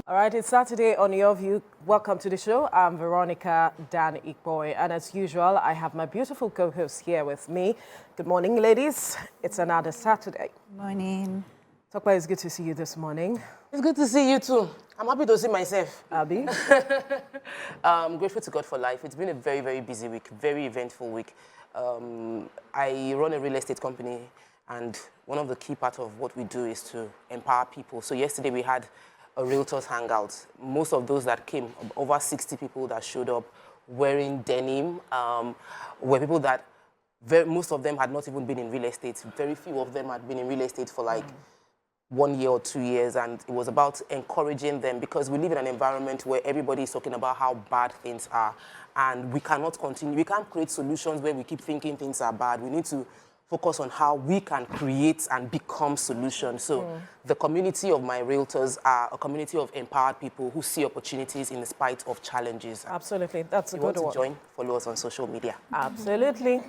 All right, it's Saturday on Your View. Welcome to the show. I'm Veronica Dan Ikboy, and as usual, I have my beautiful co-host here with me. Good morning, ladies. It's another Saturday. Morning. Tokpa, it's good to see you this morning. It's good to see you too. I'm happy to see myself. Abby? I'm grateful to God for life. It's been a very, very busy week, very eventful week. I run a real estate company, and one of the key parts of what we do is to empower people. So yesterday we had a Realtors Hangout. Most of those that came, over 60 people that showed up wearing denim, were people that, most of them had not even been in real estate. Very few of them had been in real estate for like 1 year or 2 years, and it was about encouraging them because we live in an environment where everybody is talking about how bad things are, and we cannot continue. We can't create solutions where we keep thinking things are bad. We need to focus on how we can create and become solutions. So the community of my realtors are a community of empowered people who see opportunities in spite of challenges. Absolutely. That's a If you good want one. to join, follow us on social media. Absolutely.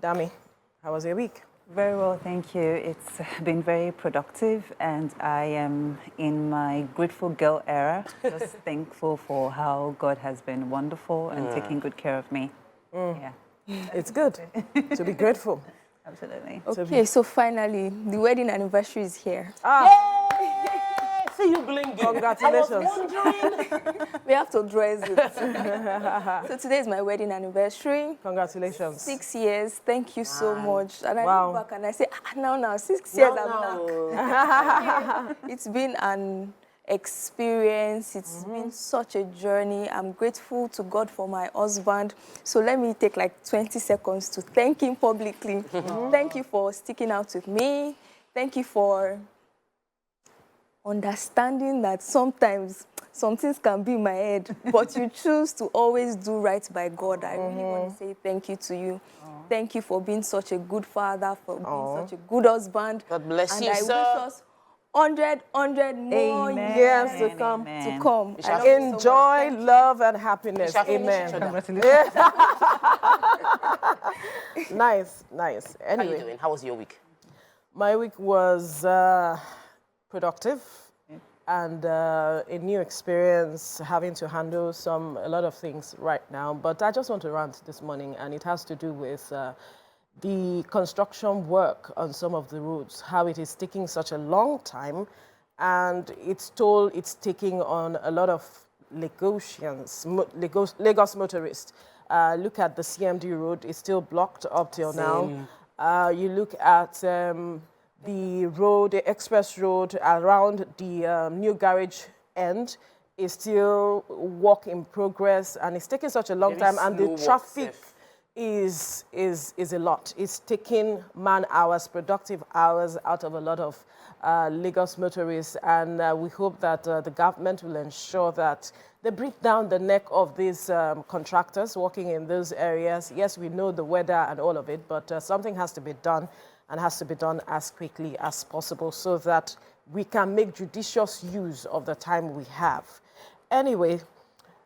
Dami, how was your week? Very well, thank you. It's been very productive, and I am in my grateful girl era. Just thankful for how God has been wonderful and taking good care of me. Yeah, It's good to be grateful. absolutely. Okay, so finally, the wedding anniversary is here. See you blinking. Congratulations. I was wondering. We have to dress it. So today is my wedding anniversary. Congratulations. 6 years. Thank you so much. And I Wow. look back and I say, now, 6 years I'm back. It's been an experience. It's been such a journey. I'm grateful to God for my husband. So let me take like 20 seconds to thank him publicly. Thank you for sticking out with me. Thank you for understanding that sometimes some things can be in my head, but you choose to always do right by God. I really want to say thank you to you. Thank you for being such a good father, for being such a good husband. God bless and you, I sir. wish us 100 more Amen. Years to Amen. come. Amen. to come. shall I love you so much. Enjoy Thank you. love and happiness. shall finish Amen. each other. Congratulations. Nice, nice. How are you Anyway, doing? How was your week? my week was productive and a new experience, having to handle a lot of things right now. But I just want to rant this morning, and it has to do with the construction work on some of the roads, how it is taking such a long time, and it's taking on a lot of Lagos motorists. Look at the CMD road, it's still blocked up till now. You look at the road, the express road around the new garage end is still work in progress, and it's taking such a long Very time, and slow the walk, traffic sef. is a lot. It's taking man hours, productive hours out of a lot of Lagos motorists, and we hope that the government will ensure that they breathe down the neck of these contractors working in those areas. Yes, we know the weather and all of it, but something has to be done, and has to be done as quickly as possible so that we can make judicious use of the time we have. Anyway,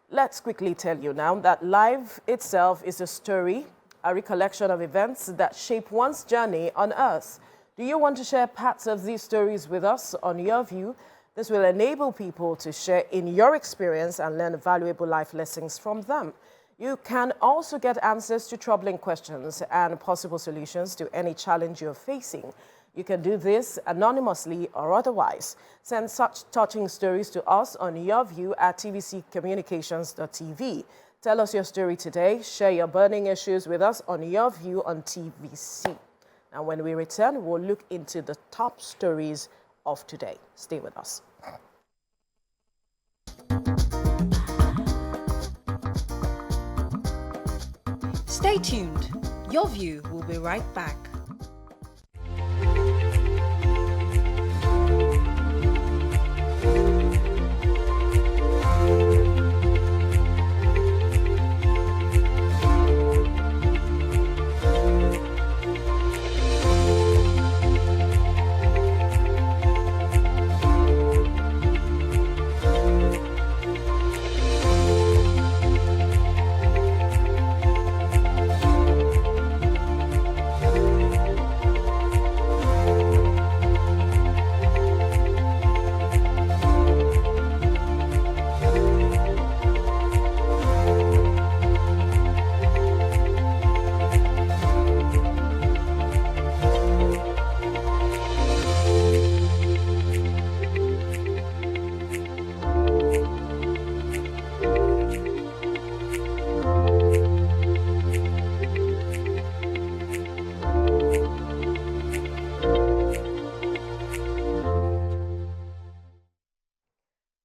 let's quickly tell you now that life itself is a story, a recollection of events that shape one's journey on Earth. Do you want to share parts of these stories with us on Your View? This will enable people to share in your experience and learn valuable life lessons from them. You can also get answers to troubling questions and possible solutions to any challenge you're facing. You can do this anonymously or otherwise. Send such touching stories to us on Your View at tvccommunications.tv. Tell us your story today. Share your burning issues with us on Your View on TVC. And when we return, we'll look into the top stories of today. Stay with us. Stay tuned. Your View will be right back.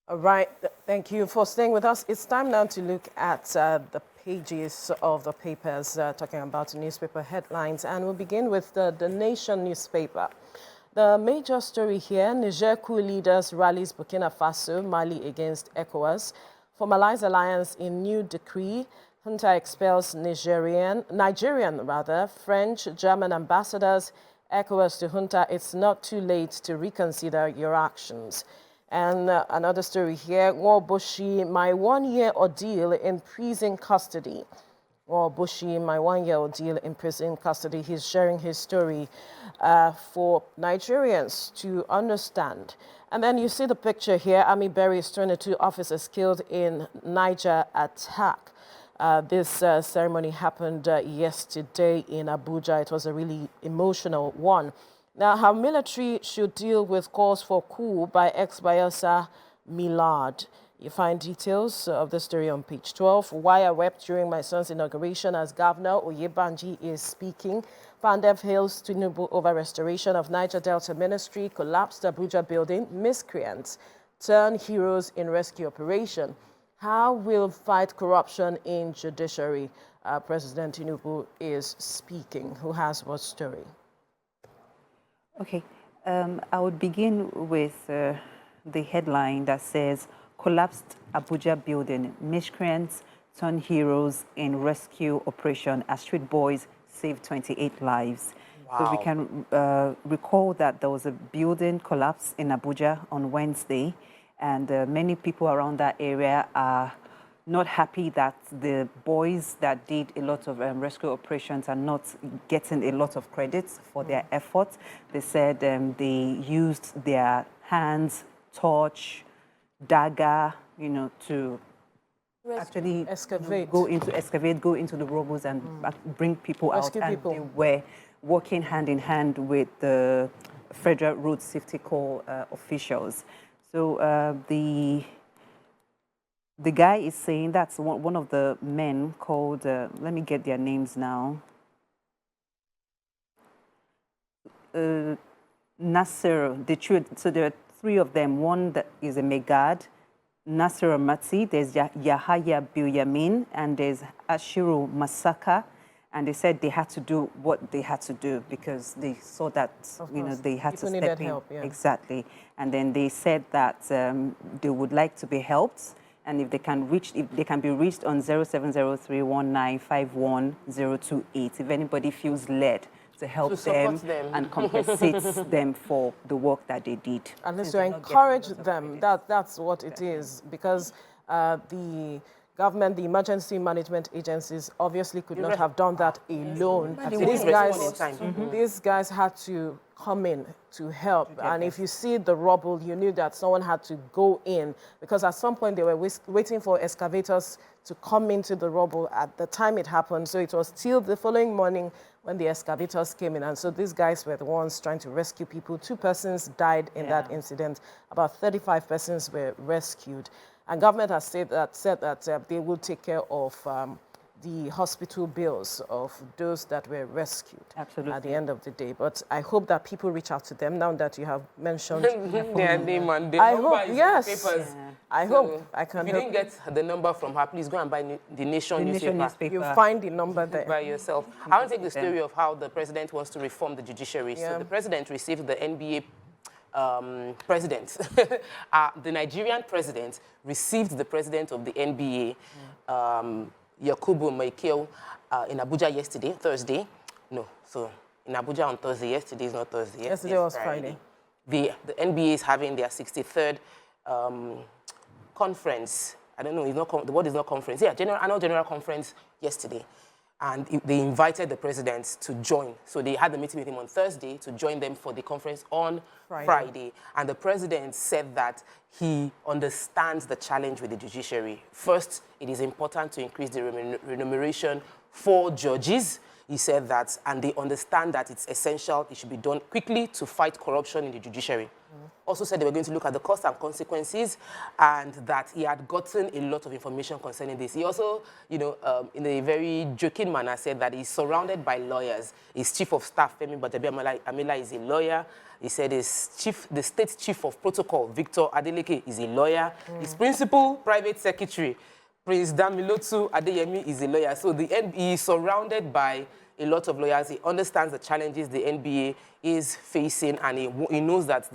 All right, thank you for staying with us. It's time now to look at the pages of the papers talking about newspaper headlines, and we'll begin with the Nation newspaper. The major story here, Niger coup leaders rallies Burkina Faso, Mali against ECOWAS, formalize alliance in new decree, junta expels Nigerian, French, German ambassadors, ECOWAS to junta, it's not too late to reconsider your actions. And another story here, Bushi, my one-year ordeal in prison custody. Bushi, my one-year ordeal in prison custody. He's sharing his story for Nigerians to understand. And then you see the picture here, Army buries 22 officers killed in Niger attack. This ceremony happened yesterday in Abuja. It was a really emotional one. Now, how military should deal with calls for coup by ex-Bayelsa Millard. You find details of the story on page 12. Why I wept during my son's inauguration as governor, Oyebanji is speaking. Pandev hails Tinubu over restoration of Niger Delta Ministry, collapsed Abuja building, miscreants turn heroes in rescue operation. How will fight corruption in judiciary? President Tinubu is speaking. Who has what story? Okay, I would begin with the headline that says, collapsed Abuja building, miscreants turn heroes in rescue operation as street boys save 28 lives. Wow. So we can recall that there was a building collapse in Abuja on Wednesday, and many people around that area are not happy that the boys that did a lot of rescue operations are not getting a lot of credits for their efforts. They said they used their hands, torch, dagger, to actually go into the rubbles and bring people rescue out. People. And they were working hand in hand with the Federal Road Safety Corps officials. So the guy is saying, that's one of the men called, let me get their names now. Nasser, so there are three of them. One that is a Megad, Nasser Matsi, there's Yahaya Bilyamin, and there's Ashiru Masaka. And they said they had to do what they had to do because they saw that, they had to step in. Help, yeah. Exactly. And then they said that they would like to be helped. And if they can be reached on 0703195108, if anybody feels led to help them and compensate them for the work that they did. And to encourage them, that's what it is, because the government, the emergency management agencies obviously could not have done that alone. These guys had to come in to help. And if you see the rubble, you knew that someone had to go in, because at some point they were waiting for excavators to come into the rubble at the time it happened. So it was till the following morning when the excavators came in. And so these guys were the ones trying to rescue people. 2 persons died in that incident. About 35 persons were rescued. And government has said that they will take care of the hospital bills of those that were rescued. Absolutely. At the end of the day. But I hope that people reach out to them now that you have mentioned their name and the I number hope, is yes. in the papers. Yeah. I hope I can. If you didn't get the number from her, please go and buy the Nation newspaper. You find the number there by yourself. I want to take the story of how the president wants to reform the judiciary. So the president received the NBA president. The Nigerian president received the president of the NBA, Yakubu Maikel, in Abuja yesterday, Thursday. No, so in Abuja on Thursday. Yesterday is not Thursday. Yesterday was Friday. The NBA is having their 63rd conference. I don't know, the word is not conference. Yeah, annual general conference yesterday. And they invited the president to join. So they had the meeting with him on Thursday to join them for the conference on Friday. And the president said that he understands the challenge with the judiciary. First, it is important to increase the remuneration for judges. He said that, and they understand that it's essential, it should be done quickly to fight corruption in the judiciary. Also said they were going to look at the costs and consequences, and that he had gotten a lot of information concerning this. He also, you know, in a very joking manner, said that he's surrounded by lawyers. His chief of staff, Femi Amila, is a lawyer. He said the state chief of protocol, Victor Adeleke, is a lawyer. His principal private secretary, Prince Damilotu Adeyemi, is a lawyer. So he is surrounded by a lot of lawyers. He understands the challenges the NBA is facing, and he knows that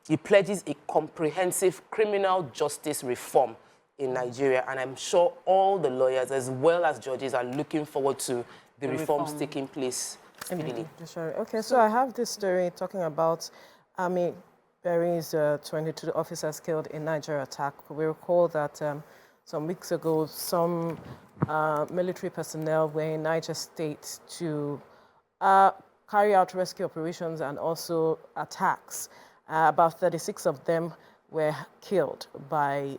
he pledges a comprehensive criminal justice reform in Nigeria. And I'm sure all the lawyers, as well as judges, are looking forward to the reforms taking place speedily. Okay, so I have this story talking about Army buries 22 officers killed in Nigeria attack. We recall that some weeks ago, some military personnel were in Niger State to carry out rescue operations and also attacks. About 36 of them were killed by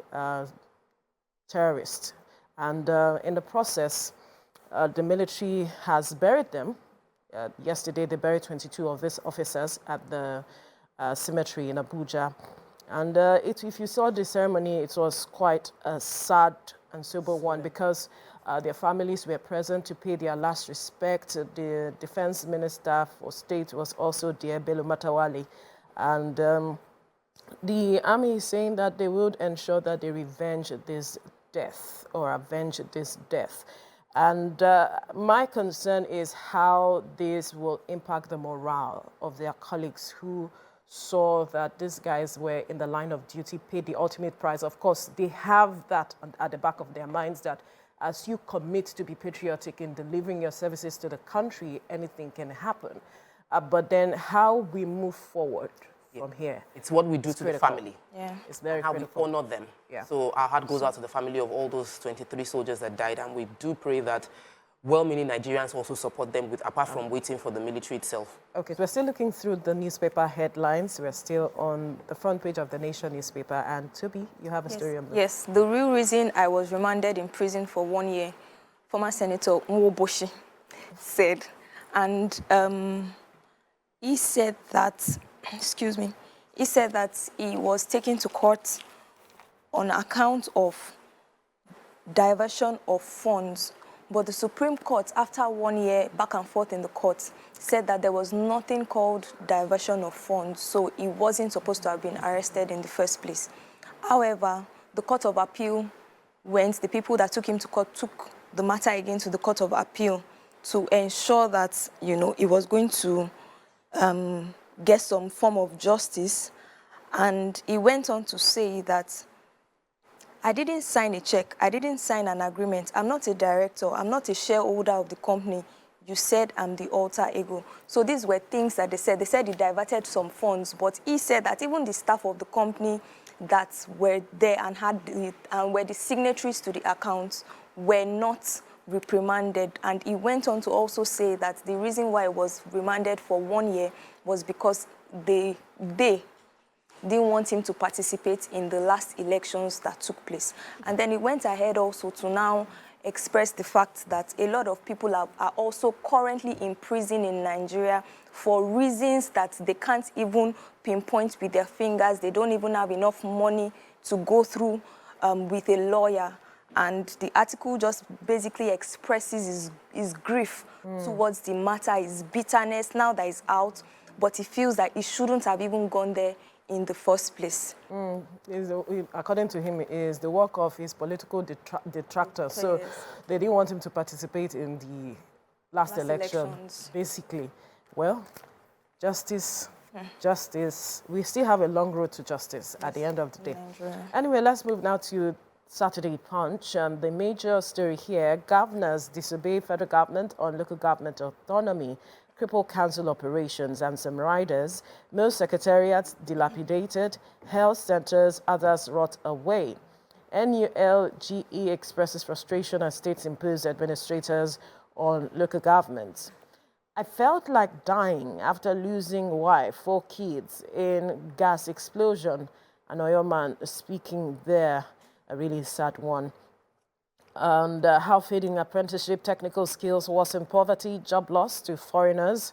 terrorists. And in the process, the military has buried them. Yesterday, they buried 22 of these officers at the cemetery in Abuja. And if you saw the ceremony, it was quite a sad and sober one, because their families were present to pay their last respect. The defense minister for state was also there, Bello Matawali. And the army is saying that they would ensure that they revenge this death or avenge this death. And my concern is how this will impact the morale of their colleagues who saw that these guys were in the line of duty, paid the ultimate price. Of course, they have that at the back of their minds, that as you commit to be patriotic in delivering your services to the country, anything can happen. But then how we move forward from here. It's what we do to the family. Yeah. It's very how critical. we honor them. Yeah. So our heart goes out to the family of all those 23 soldiers that died, and we do pray that well-meaning Nigerians also support them, apart from waiting for the military itself. Okay, so we're still looking through the newspaper headlines. We're still on the front page of the Nation newspaper. And Toby, you have a story on this. Yes, the real reason I was remanded in prison for 1 year, former Senator Nwoboshi said. And he said that, he said that he was taken to court on account of diversion of funds. But the Supreme Court, after 1 year back and forth in the courts, said that there was nothing called diversion of funds, so he wasn't supposed to have been arrested in the first place. However, the Court of Appeal the people that took him to court took the matter again to the Court of Appeal to ensure that, you know, he was going to get some form of justice. And he went on to say that I didn't sign a check. I didn't sign an agreement. I'm not a director. I'm not a shareholder of the company. You said I'm the alter ego. So these were things that they said. They said he diverted some funds, but he said that even the staff of the company that were there and were the signatories to the accounts were not reprimanded. And he went on to also say that the reason why he was remanded for 1 year was because they didn't want him to participate in the last elections that took place. And then he went ahead also to now express the fact that a lot of people are also currently in prison in Nigeria for reasons that they can't even pinpoint with their fingers. They don't even have enough money to go through with a lawyer. And the article just basically expresses his grief towards the matter, his bitterness now that he's out, but he feels that he shouldn't have even gone there in the first place. According to him, it is the work of his political detractors. So they didn't want him to participate in the last election, basically. Well, justice, we still have a long road to justice at the end of the day. Anyway, let's move now to Saturday Punch. The major story here, governors disobey federal government on local government autonomy, cripple council operations, and some riders. Most secretariats dilapidated, health centers, others rot away. NULGE expresses frustration as states impose administrators on local governments. I felt like dying after losing wife, 4 kids in gas explosion. An Oyo man speaking there, a really sad one. And how fading apprenticeship, technical skills worsen poverty, job loss to foreigners.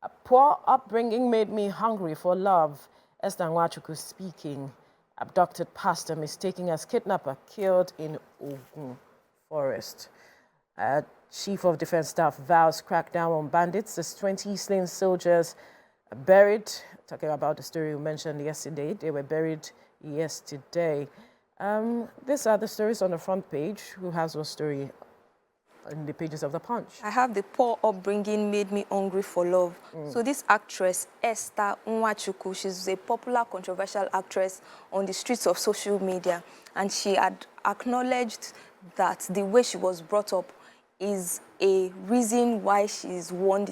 A poor upbringing made me hungry for love. Esther Nwachukwu speaking. Abducted pastor mistaken as kidnapper killed in Ogun Forest. Chief of Defense Staff vows crackdown on bandits. There's 20 slain soldiers buried. Talking about the story we mentioned yesterday. They were buried yesterday. These are the stories on the front page. Who has what story in the pages of the Punch? I have the poor upbringing made me hungry for love. So this actress, Esther Nwachukwu, she's a popular, controversial actress on the streets of social media. And she had acknowledged that the way she was brought up is a reason why she's won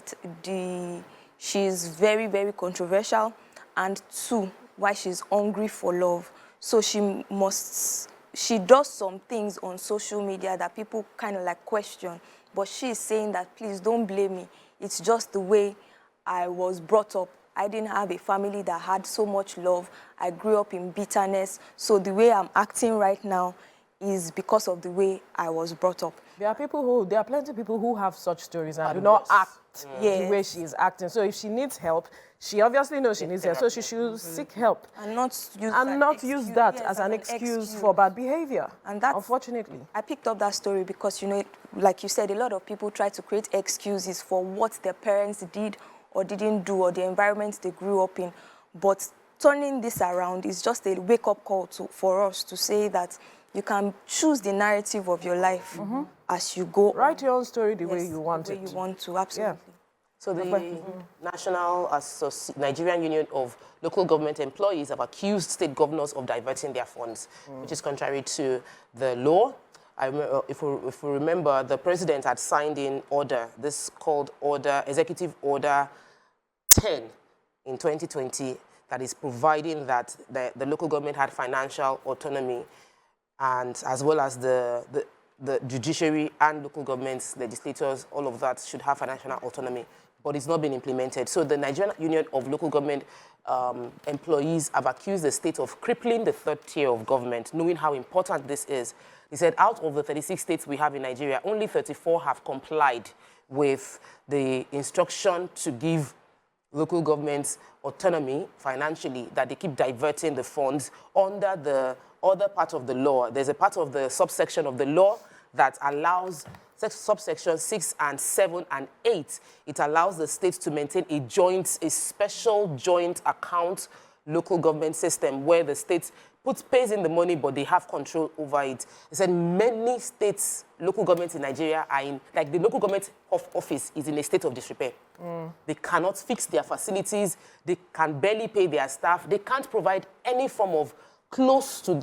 she's very, very controversial. And two, why she's hungry for love. So she does some things on social media that people kind of like question, but she's saying that, please don't blame me. It's just the way I was brought up. I didn't have a family that had so much love. I grew up in bitterness. So the way I'm acting right now is because of the way I was brought up. There are plenty of people who have such stories and do not act the way she is acting. So if she needs help, she obviously knows she needs help. So she should seek help. And not use that as an excuse for bad behavior. And that's, unfortunately. I picked up that story because, you know, like you said, a lot of people try to create excuses for what their parents did or didn't do or the environment they grew up in. But turning this around is just a wake-up call for us to say that you can choose the narrative of your life as you go. Write your own story the way you want it. The way you want to, absolutely. Yeah. So the Nigerian Union of Local Government Employees have accused state governors of diverting their funds, which is contrary to the law. If we remember, the president had signed in order, this called Executive Order 10 in 2020, that is providing that the local government had financial autonomy, and as well as the judiciary and local governments, legislators, all of that should have financial autonomy, but it's not been implemented. So the Nigerian Union of Local Government Employees have accused the state of crippling the third tier of government, knowing how important this is. They said out of the 36 states we have in Nigeria, only 34 have complied with the instruction to give local governments autonomy financially, that they keep diverting the funds under the other part of the law. There's a part of the subsection of the law that allows subsection 6 and 7 and 8. It allows the states to maintain a special joint account local government system where the states pays in the money, but they have control over it. They said many states, local governments in Nigeria are in, like the local government office is in a state of disrepair. They cannot fix their facilities. They can barely pay their staff. They can't provide any form of close to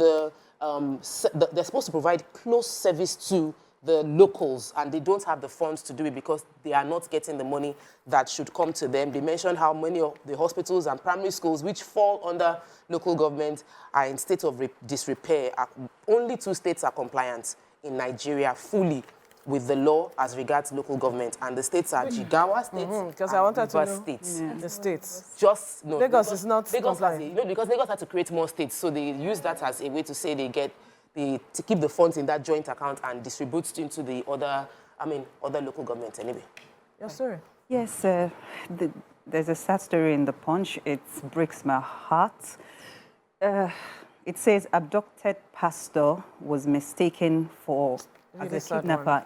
they're supposed to provide close service to the locals, and they don't have the funds to do it because they are not getting the money that should come to them. They mentioned how many of the hospitals and primary schools which fall under local government are in state of disrepair. Only 2 states are compliant in Nigeria fully with the law as regards local government, and the states are Jigawa State because I wanted to know states. The states. Just no. Lagos is not compliant. Because Lagos had to create more states, so they use that as a way to say to keep the funds in that joint account and distribute into the other local governments anyway. Yes, sir. Yes, there's a sad story in the Punch. It breaks my heart. It says abducted pastor was mistaken as a kidnapper,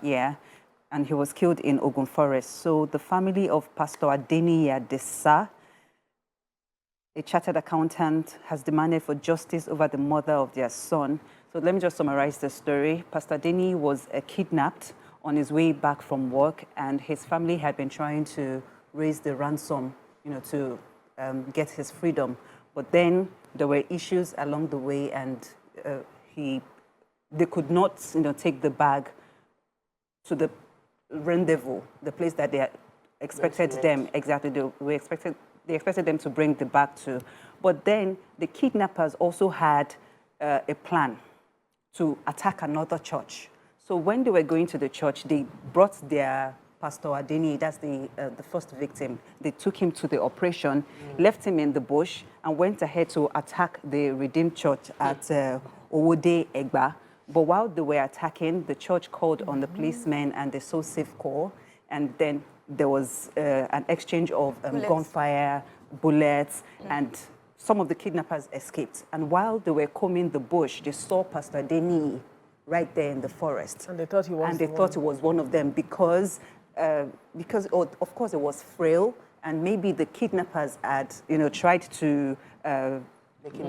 and he was killed in Ogun Forest. So the family of Pastor Adeni Adesa, a chartered accountant, has demanded for justice over the murder of their son. So let me just summarize the story. Pastor Adeni was kidnapped on his way back from work, and his family had been trying to raise the ransom, to get his freedom. But then there were issues along the way, and they could not, take the bag to the rendezvous, the place that they expected them. Exactly, they expected them to bring the bag to. But then the kidnappers also had a plan to attack another church. So when they were going to the church, they brought their Pastor Adeni, that's the first victim. They took him to the operation, left him in the bush, and went ahead to attack the Redeemed Church at Owode Egba. But while they were attacking, the church called on the policemen and the So Safe Corps, and then there was an exchange of gunfire, bullets, and some of the kidnappers escaped. And while they were combing the bush, they saw Pastor Denis right there in the forest. And they thought he was And they thought he was one of them because of course, it was frail. And maybe the kidnappers had, tried to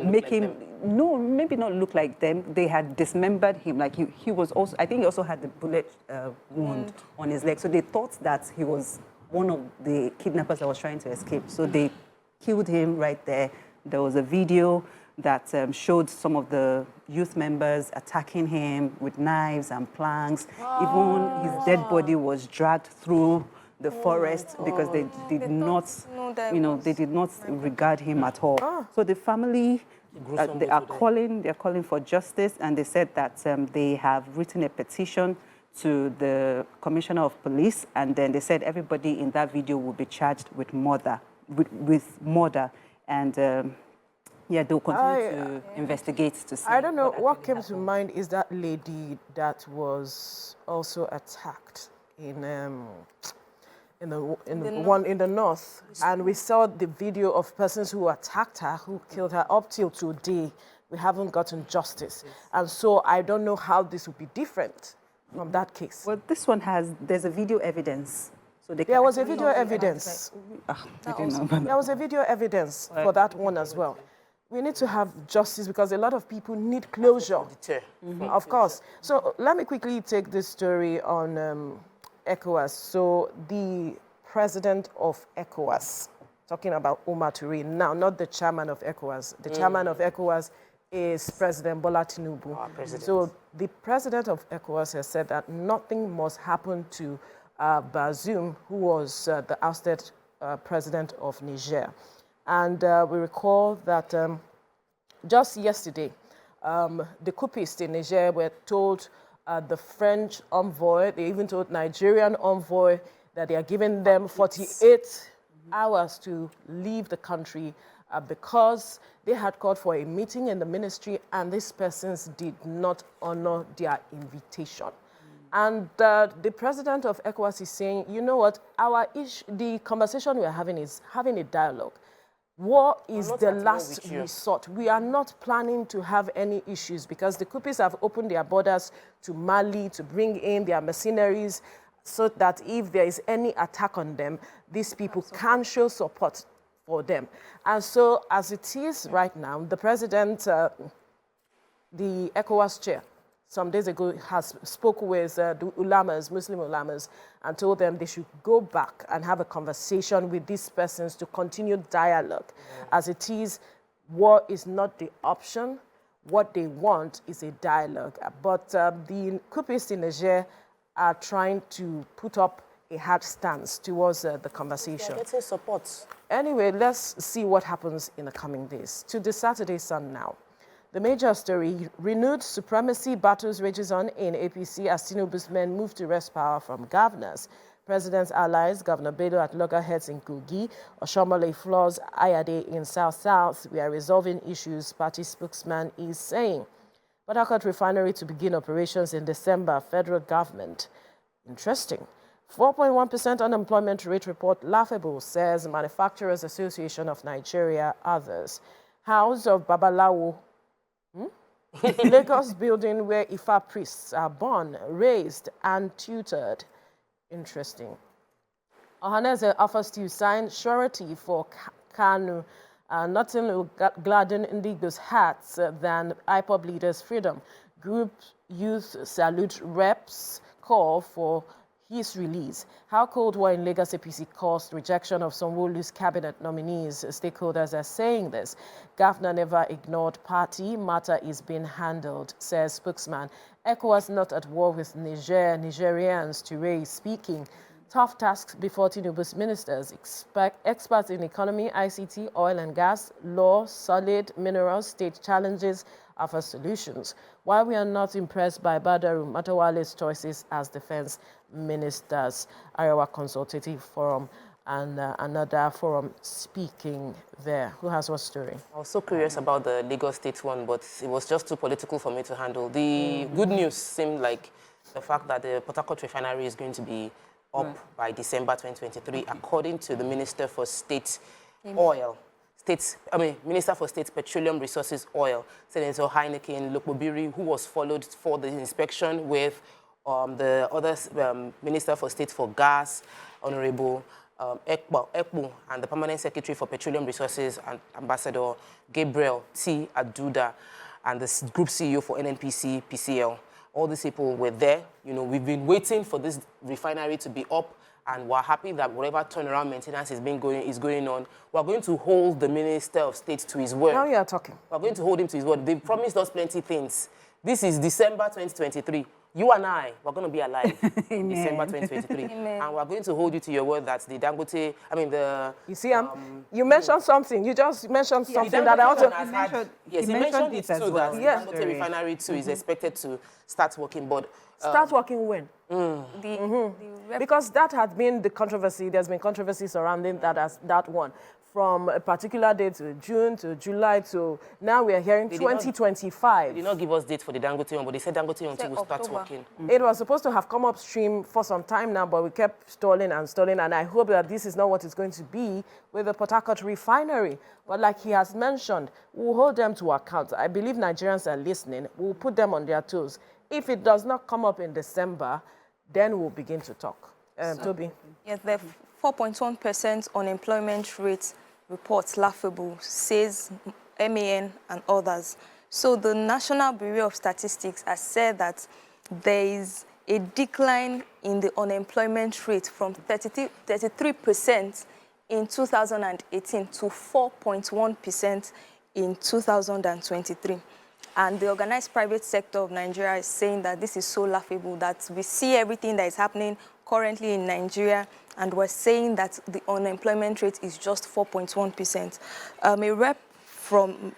make him no, maybe not look like them. They had dismembered him. Like he was also, I think he also had the bullet wound on his leg. So they thought that he was one of the kidnappers that was trying to escape. So they killed him right there. There was a video that showed some of the youth members attacking him with knives and planks. Even his dead body was dragged through the forest because they did not, they did not regard him at all. So the family, they are calling for justice, and they said that they have written a petition to the Commissioner of Police, and then they said everybody in that video will be charged with murder, and yeah, they'll continue to investigate to see. I don't know, what came to mind is that lady that was also attacked in the one in the north, and we saw the video of persons who attacked her, who killed her. Up till today, we haven't gotten justice, and so I don't know how this would be different from that case. Well, this one there's a video evidence. So there was a video evidence. There was a video evidence for that one as well. We need to have justice because a lot of people need closure. Of course. So let me quickly take this story on ECOWAS. So the president of ECOWAS, talking about Umar Touré, now not the chairman of ECOWAS. The chairman of ECOWAS is President Bola Tinubu. So the president of ECOWAS has said that nothing must happen to Bazoum, who was the ousted president of Niger. And we recall that just yesterday, the coupists in Niger were told the French envoy, they even told Nigerian envoy that they are giving them 48 hours to leave the country because they had called for a meeting in the ministry and these persons did not honor their invitation. And the president of ECOWAS is saying, you know what, the conversation we are having is having a dialogue. War is the last resort. We are not planning to have any issues because the coupists have opened their borders to Mali to bring in their mercenaries so that if there is any attack on them, these people can show support for them. And so as it is right now, the president, the ECOWAS chair, some days ago has spoke with the ulamas, Muslim ulamas, and told them they should go back and have a conversation with these persons to continue dialogue. As it is, war is not the option. What they want is a dialogue. But the coupists in Niger are trying to put up a hard stance towards the conversation. They're getting support. Anyway, let's see what happens in the coming days. To the Saturday Sun now. The major story, renewed supremacy battles rages on in APC as Tinubu's men move to wrest power from governors. President's allies, Governor Bello at loggerheads in Kogi, Oshomole floors Ayade in South-South. We are resolving issues, party spokesman is saying. Port Harcourt refinery to begin operations in December, federal government. Interesting. 4.1% unemployment rate report laughable, says Manufacturers Association of Nigeria, others. House of Babalawo, Lagos building where Ifa priests are born, raised, and tutored. Interesting. Ohaneze offers to sign surety for Kanu. Nothing will gladden Indigo's hearts than IPOB leaders' freedom. Group youth salute reps call for his release. How Cold War in Lagos APC caused rejection of Sanwo-Olu's cabinet nominees. Stakeholders are saying this. Governor never ignored party. Matter is being handled, says spokesman. ECOWAS not at war with Nigerians, Touré speaking. Tough tasks before Tinubu's ministers. Experts in economy, ICT, oil and gas, law, solid minerals, state challenges offer solutions. While we are not impressed by Badaru Matawale's choices as defense ministers, Iowa Consultative Forum and another forum speaking there. Who has what story? I was so curious about the Lagos State one, but it was just too political for me to handle. The good news seemed like the fact that the Port Harcourt refinery is going to be up by December 2023, according to the Minister for State Oil, Minister for State Petroleum Resources Oil, Senator Heineken Lokbobiri, who was followed for the inspection with the other Minister for State for Gas, Honorable Ekpo, and the Permanent Secretary for Petroleum Resources, and Ambassador Gabriel T. Aduda, and the Group CEO for NNPC, PCL. All these people were there. You know, we've been waiting for this refinery to be up, and we're happy that whatever turnaround maintenance is going on. We're going to hold the Minister of State to his word. Now you are talking. We're going to hold him to his word. They've promised us plenty things. This is December 2023. You and I, we're going to be alive in December 2023. Amen. And we're going to hold you to your word that the Dangote, You see, you mentioned something. You just mentioned something that I want to... Yes, he mentioned it too, well. that Yeah. Dangote refinery too is expected to start working, but... Start working when? Because that had been the controversy. There's been controversy surrounding that one. From a particular date to June to July to now we are hearing 2025. They did not give us date for the Dangote one, but they said Dangote one too will start October. working. It was supposed to have come upstream for some time now, but we kept stalling, and I hope that this is not what it's going to be with the Port Harcourt refinery. But like he has mentioned, we'll hold them to account. I believe Nigerians are listening. We'll put them on their toes. If it does not come up in December, then we'll begin to talk. Toby? Yes, the 4.1% unemployment rate reports laughable, says MAN and others. So the National Bureau of Statistics has said that there is a decline in the unemployment rate from 33% in 2018 to 4.1% in 2023. And the organized private sector of Nigeria is saying that this is so laughable, that we see everything that is happening currently in Nigeria, and we're saying that the unemployment rate is just 4.1%. A rep from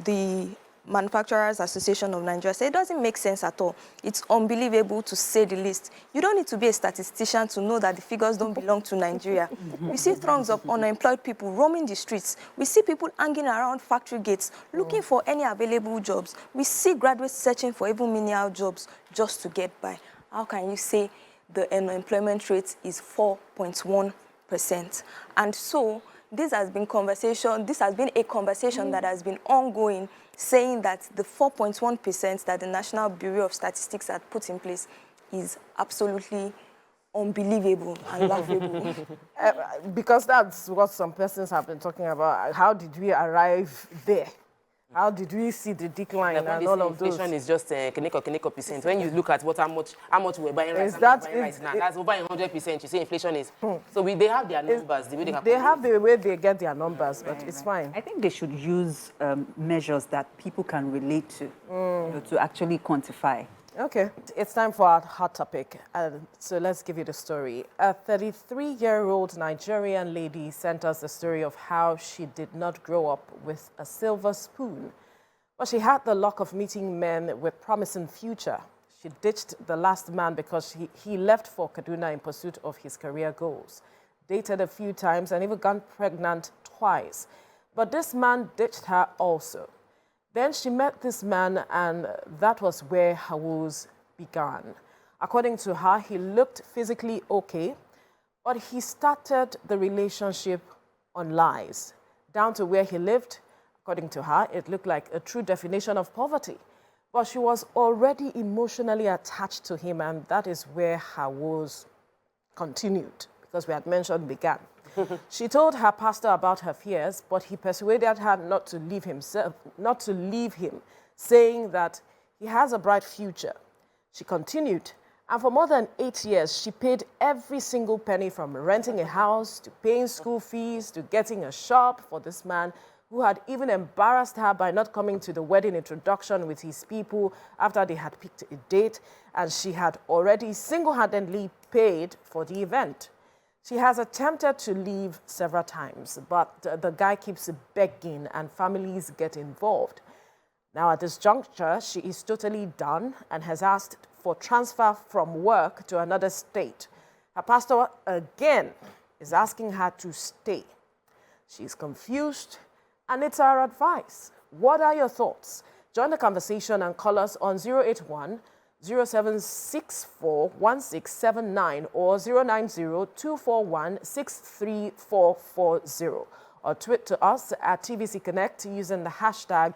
the Manufacturers Association of Nigeria said it doesn't make sense at all. It's unbelievable, to say the least. You don't need to be a statistician to know that the figures don't belong to Nigeria. We see throngs of unemployed people roaming the streets. We see people hanging around factory gates looking for any available jobs. We see graduates searching for even menial jobs just to get by. How can you say the unemployment rate is 4.1%? And so this has been a conversation that has been ongoing, saying that the 4.1% that the National Bureau of Statistics had put in place is absolutely unbelievable and laughable. Because that's what some persons have been talking about. How did we arrive there? How did we see the decline and all of those? Inflation is just kineko percent. When you look at how much we're buying rice, now, that's over 100%. You say inflation is. So they have their numbers. They have the way they get their numbers, but it's fine. I think they should use measures that people can relate to, you know, to actually quantify. Okay, it's time for our hot topic. So let's give you the story. A 33-year-old Nigerian lady sent us the story of how she did not grow up with a silver spoon, but she had the luck of meeting men with promising future. She ditched the last man because he left for Kaduna in pursuit of his career goals, dated a few times and even got pregnant twice. But this man ditched her also. Then she met this man, and that was where her woes began. According to her, he looked physically okay, but he started the relationship on lies. Down to where he lived, according to her, it looked like a true definition of poverty. But she was already emotionally attached to him, and that is where her woes continued, because we had mentioned began. She told her pastor about her fears, but he persuaded her not to leave him, saying that he has a bright future. She continued, and for more than 8 years, she paid every single penny, from renting a house to paying school fees to getting a shop for this man, who had even embarrassed her by not coming to the wedding introduction with his people after they had picked a date, and she had already single-handedly paid for the event. She has attempted to leave several times, but the guy keeps begging and families get involved. Now, at this juncture, she is totally done and has asked for transfer from work to another state. Her pastor, again, is asking her to stay. She's confused, and it's our advice. What are your thoughts? Join the conversation and call us on 081 0764-1679 or 090-241-63440. or tweet to us at TVC Connect using the hashtag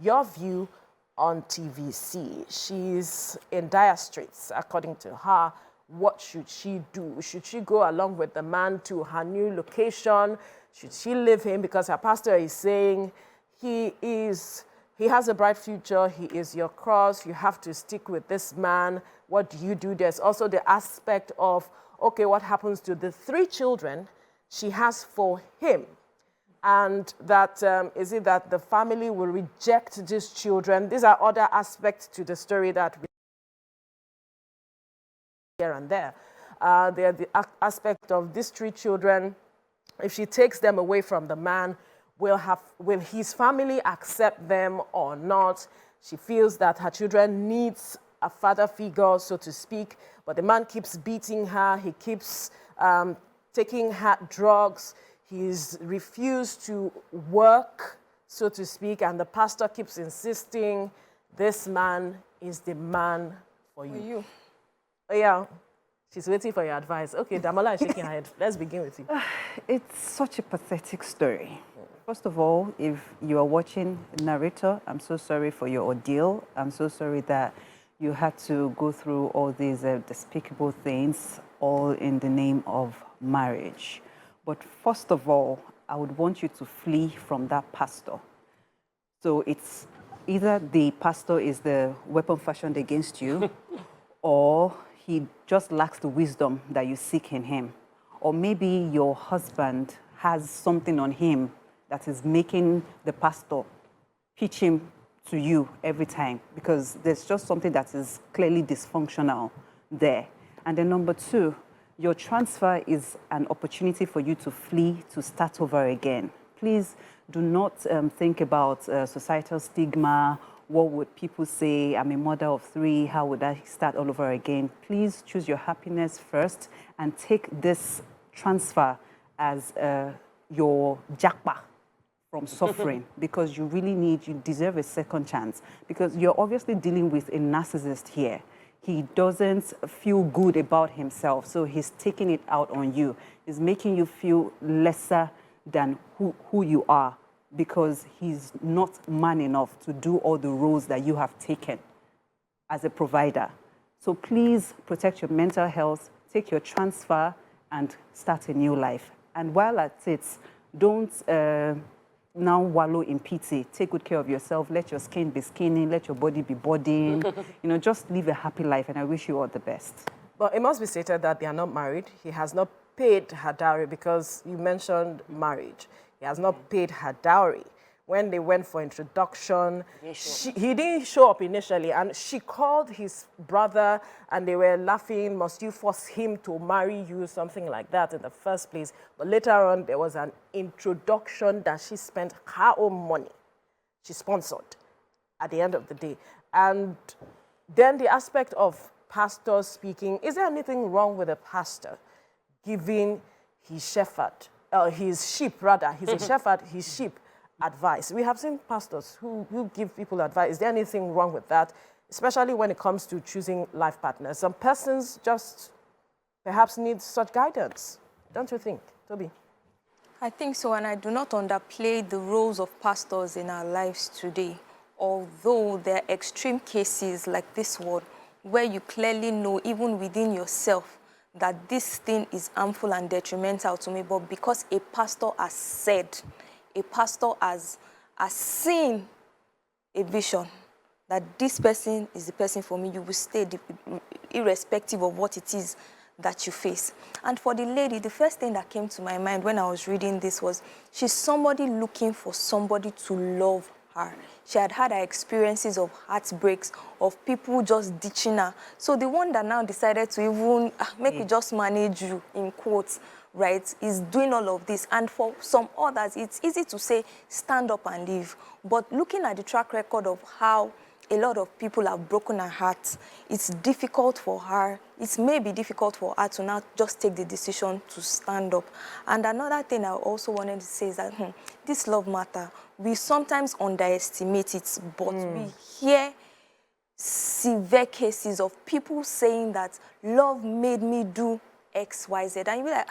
#YourViewOnTVC. She's in dire straits, according to her. What should she do? Should she go along with the man to her new location? Should she leave him? Because her pastor is saying he has a bright future. He is your cross. You have to stick with this man. What do you do? There's also the aspect of, okay, what happens to the 3 children she has for him? And that, is it that the family will reject these children? These are other aspects to the story that we here and there. They're the aspect of these 3 children. If she takes them away from the man, will his family accept them or not? She feels that her children needs a father figure, so to speak, but the man keeps beating her. He keeps taking her drugs. He's refused to work, so to speak, and the pastor keeps insisting this man is the man for you. Oh, yeah. She's waiting for your advice. Okay, Damola is shaking her head. Let's begin with you. It's such a pathetic story. First of all, if you are watching the narrator, I'm so sorry for your ordeal. I'm so sorry that you had to go through all these despicable things, all in the name of marriage. But first of all, I would want you to flee from that pastor. So it's either the pastor is the weapon fashioned against you, or he just lacks the wisdom that you seek in him. Or maybe your husband has something on him that is making the pastor pitch him to you every time, because there's just something that is clearly dysfunctional there. And then number 2, your transfer is an opportunity for you to flee, to start over again. Please do not think about societal stigma. What would people say? I'm a mother of 3. How would I start all over again? Please choose your happiness first and take this transfer as your jackpot from suffering, because you deserve a second chance, because you're obviously dealing with a narcissist here. He doesn't feel good about himself, so he's taking it out on you. He's making you feel lesser than who you are, because he's not man enough to do all the roles that you have taken as a provider. So please protect your mental health, take your transfer, and start a new life. And while at it, don't now wallow in pity. Take good care of yourself. Let your skin be skinny. Let your body be bodying. Just live a happy life, and I wish you all the best. But it must be stated that they are not married. He has not paid her dowry, because you mentioned marriage. He has not paid her dowry. When they went for introduction, he didn't show up initially, and she called his brother, and they were laughing, must you force him to marry you, something like that in the first place. But later on, there was an introduction that she spent her own money. She sponsored at the end of the day. And then the aspect of pastors speaking, is there anything wrong with a pastor giving his shepherd, his sheep rather, he's a shepherd, his sheep, advice? We have seen pastors who give people advice. Is there anything wrong with that, especially when it comes to choosing life partners? Some persons just perhaps need such guidance, don't you think, Toby? I think so, and I do not underplay the roles of pastors in our lives today, although there are extreme cases like this one where you clearly know, even within yourself, that this thing is harmful and detrimental to me, but because a pastor has said, a pastor has seen a vision that this person is the person for me, you will stay irrespective of what it is that you face. And for the lady, the first thing that came to my mind when I was reading this was, she's somebody looking for somebody to love her. She had had her experiences of heartbreaks, of people just ditching her. So the one that now decided to even make me just manage you, in quotes, right, is doing all of this. And for some others, it's easy to say, stand up and leave. But looking at the track record of how a lot of people have broken her heart, it's difficult for her. It may be difficult for her to now just take the decision to stand up. And another thing I also wanted to say is that this love matter, we sometimes underestimate it, but we hear severe cases of people saying that love made me do X, Y, Z. And you're like,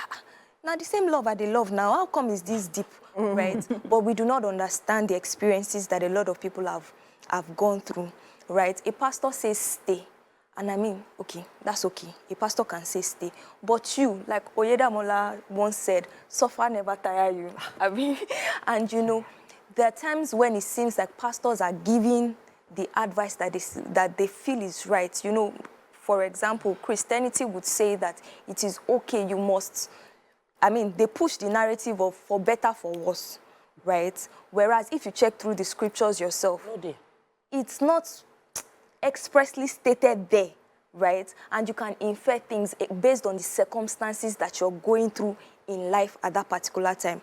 now the same love I they love now, how come is this deep? right? But we do not understand the experiences that a lot of people have gone through, right? A pastor says stay. And I mean, okay, that's okay. A pastor can say stay. But you, like Oyedamola once said, suffer never tire you. I mean, and you know, there are times when it seems like pastors are giving the advice that they feel is right. You know, for example, Christianity would say that it is okay, you must, I mean, they push the narrative of for better, for worse, right? Whereas if you check through the scriptures yourself, it's not expressly stated there, right? And you can infer things based on the circumstances that you're going through in life at that particular time.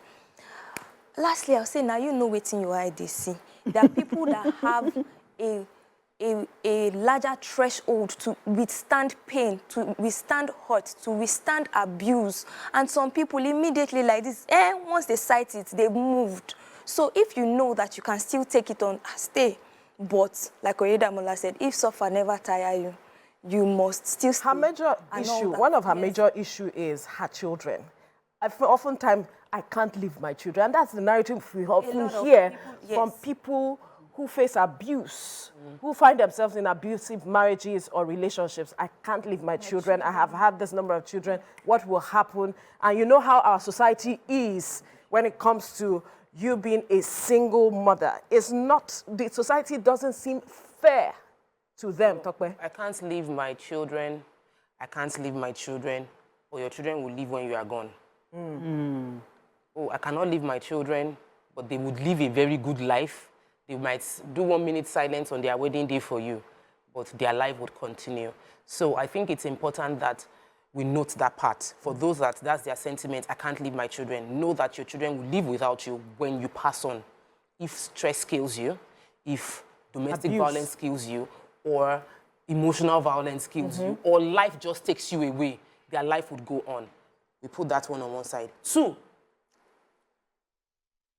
Lastly, I'll say, now you know what's in your eye they see. There are people that have a larger threshold to withstand pain, to withstand hurt, to withstand abuse. And some people immediately like this, once they sight it, they've moved. So if you know that you can still take it on, stay. But like Oyedamola said, if suffer never tire you, you must still stay. Her major issue, one of her major issue is her children. Oftentimes, I can't leave my children. And that's the narrative we often hear from people who face abuse, who find themselves in abusive marriages or relationships. I can't leave my children. I have had this number of children. What will happen? And you know how our society is when it comes to you being a single mother. It's not, the society doesn't seem fair to them, Tokwe. I can't leave my children. I can't leave my children. Or your children will leave when you are gone. Oh, I cannot leave my children, but they would live a very good life. They might do 1 minute silence on their wedding day for you, but their life would continue. So I think it's important that we note that part. For those that's their sentiment, I can't leave my children. Know that your children will live without you when you pass on. If stress kills you, if domestic violence kills you, or emotional violence kills you, or life just takes you away, their life would go on. We put that one on one side. 2,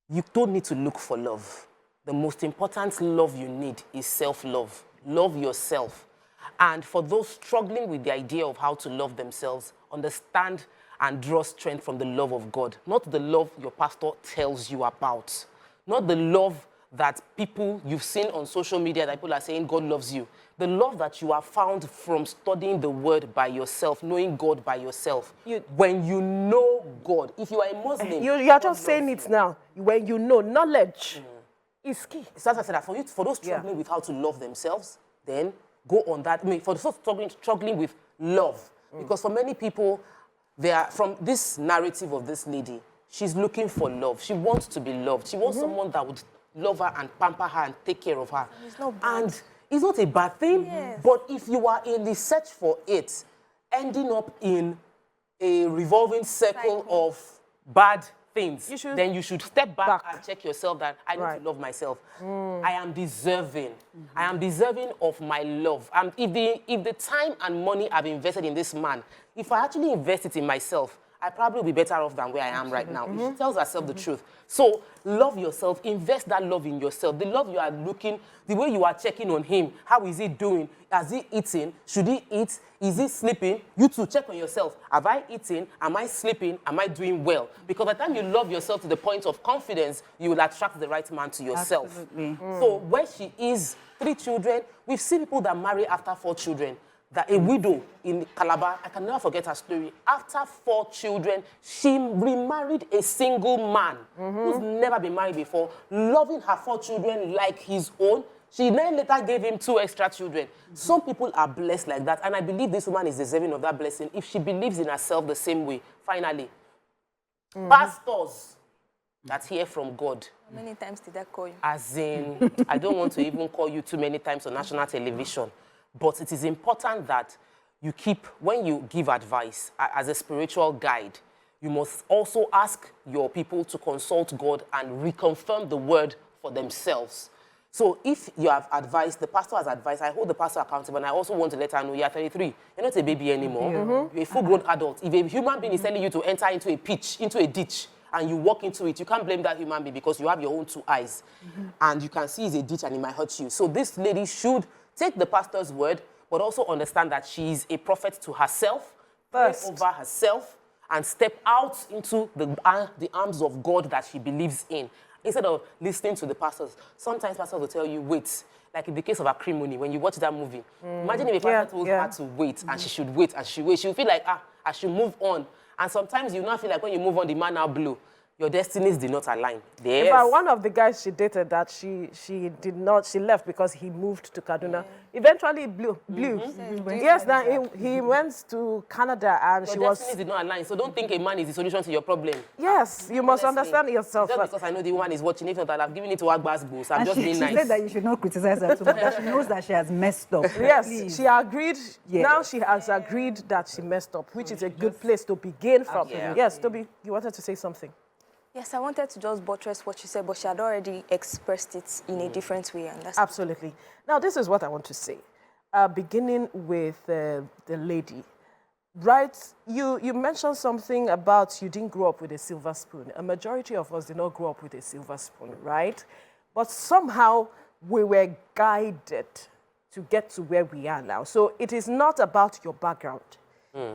you don't need to look for love. The most important love you need is self-love. Love yourself. And for those struggling with the idea of how to love themselves, understand and draw strength from the love of God. Not the love your pastor tells you about. Not the love that people you've seen on social media that people are saying God loves you. The love that you have found from studying the word by yourself, knowing God by yourself. When you know God, if you are a Muslim... You're just saying it now. When you know, knowledge is key. So as I said, for those struggling with how to love themselves, then go on that. I mean, for those struggling with love, because for many people, they are from this narrative of this lady, she's looking for love. She wants to be loved. She wants someone that would love her and pamper her and take care of her. It's not bad. And it's not a bad thing, but if you are in the search for it, ending up in a revolving circle of bad things, then you should step back and check yourself that I need to love myself. I am deserving. I am deserving of my love. If the time and money I've invested in this man, if I actually invest it in myself, I probably will be better off than where I am right now. She tells herself the truth. So love yourself, invest that love in yourself. The love you are looking, the way you are checking on him, how is he doing? Has he eaten? Should he eat? Is he sleeping? You too, check on yourself. Have I eaten? Am I sleeping? Am I doing well? Because by the time you love yourself to the point of confidence, you will attract the right man to yourself. Absolutely. So where she is, 3 children, we've seen people that marry after 4 children. That a widow in Calabar, I can never forget her story. After 4 children, she remarried a single man who's never been married before, loving her 4 children like his own. She then later gave him 2 extra children. Some people are blessed like that, and I believe this woman is deserving of that blessing if she believes in herself the same way. Finally, pastors that hear from God. How many times did I call you? As in, I don't want to even call you too many times on national television. But it is important that you keep, when you give advice as a spiritual guide, you must also ask your people to consult God and reconfirm the word for themselves. So if you have advised, the pastor has advised, I hold the pastor accountable, and I also want to let her know you're 33. You're not a baby anymore. You're a full-grown adult. If a human being is telling you to enter into a ditch, and you walk into it, you can't blame that human being because you have your own 2 eyes. And you can see it's a ditch and it might hurt you. So this lady should take the pastor's word, but also understand that she is a prophet to herself, pray over herself, and step out into the arms of God that she believes in. Instead of listening to the pastors. Sometimes pastors will tell you, wait. Like in the case of Acrimony, when you watch that movie, imagine if a pastor told her to wait, and she should wait, and she wait. She will feel like, I should move on. And sometimes you not feel like when you move on, the man now blew. Your destinies did not align. In fact, one of the guys she dated that she left because he moved to Kaduna. Eventually blew. Yes, now he went to Canada and your destinies did not align. So don't think a man is the solution to your problem. Yes, you must understand yourself. Just because I know the woman is watching, if not that I've given it to Agbas Boost. I'm just being nice. She said that you should not criticize her too much, that she knows that she has messed up. Yes, Please. she agreed. Yeah. Now she has agreed that she messed up, which is a good place to begin from. Yes, Toby, you wanted to say something. Yes, I wanted to just buttress what she said, but she had already expressed it in a different way. And that's absolutely. Now, this is what I want to say. Beginning with the lady, right? You mentioned something about you didn't grow up with a silver spoon. A majority of us did not grow up with a silver spoon, right? But somehow we were guided to get to where we are now. So it is not about your background.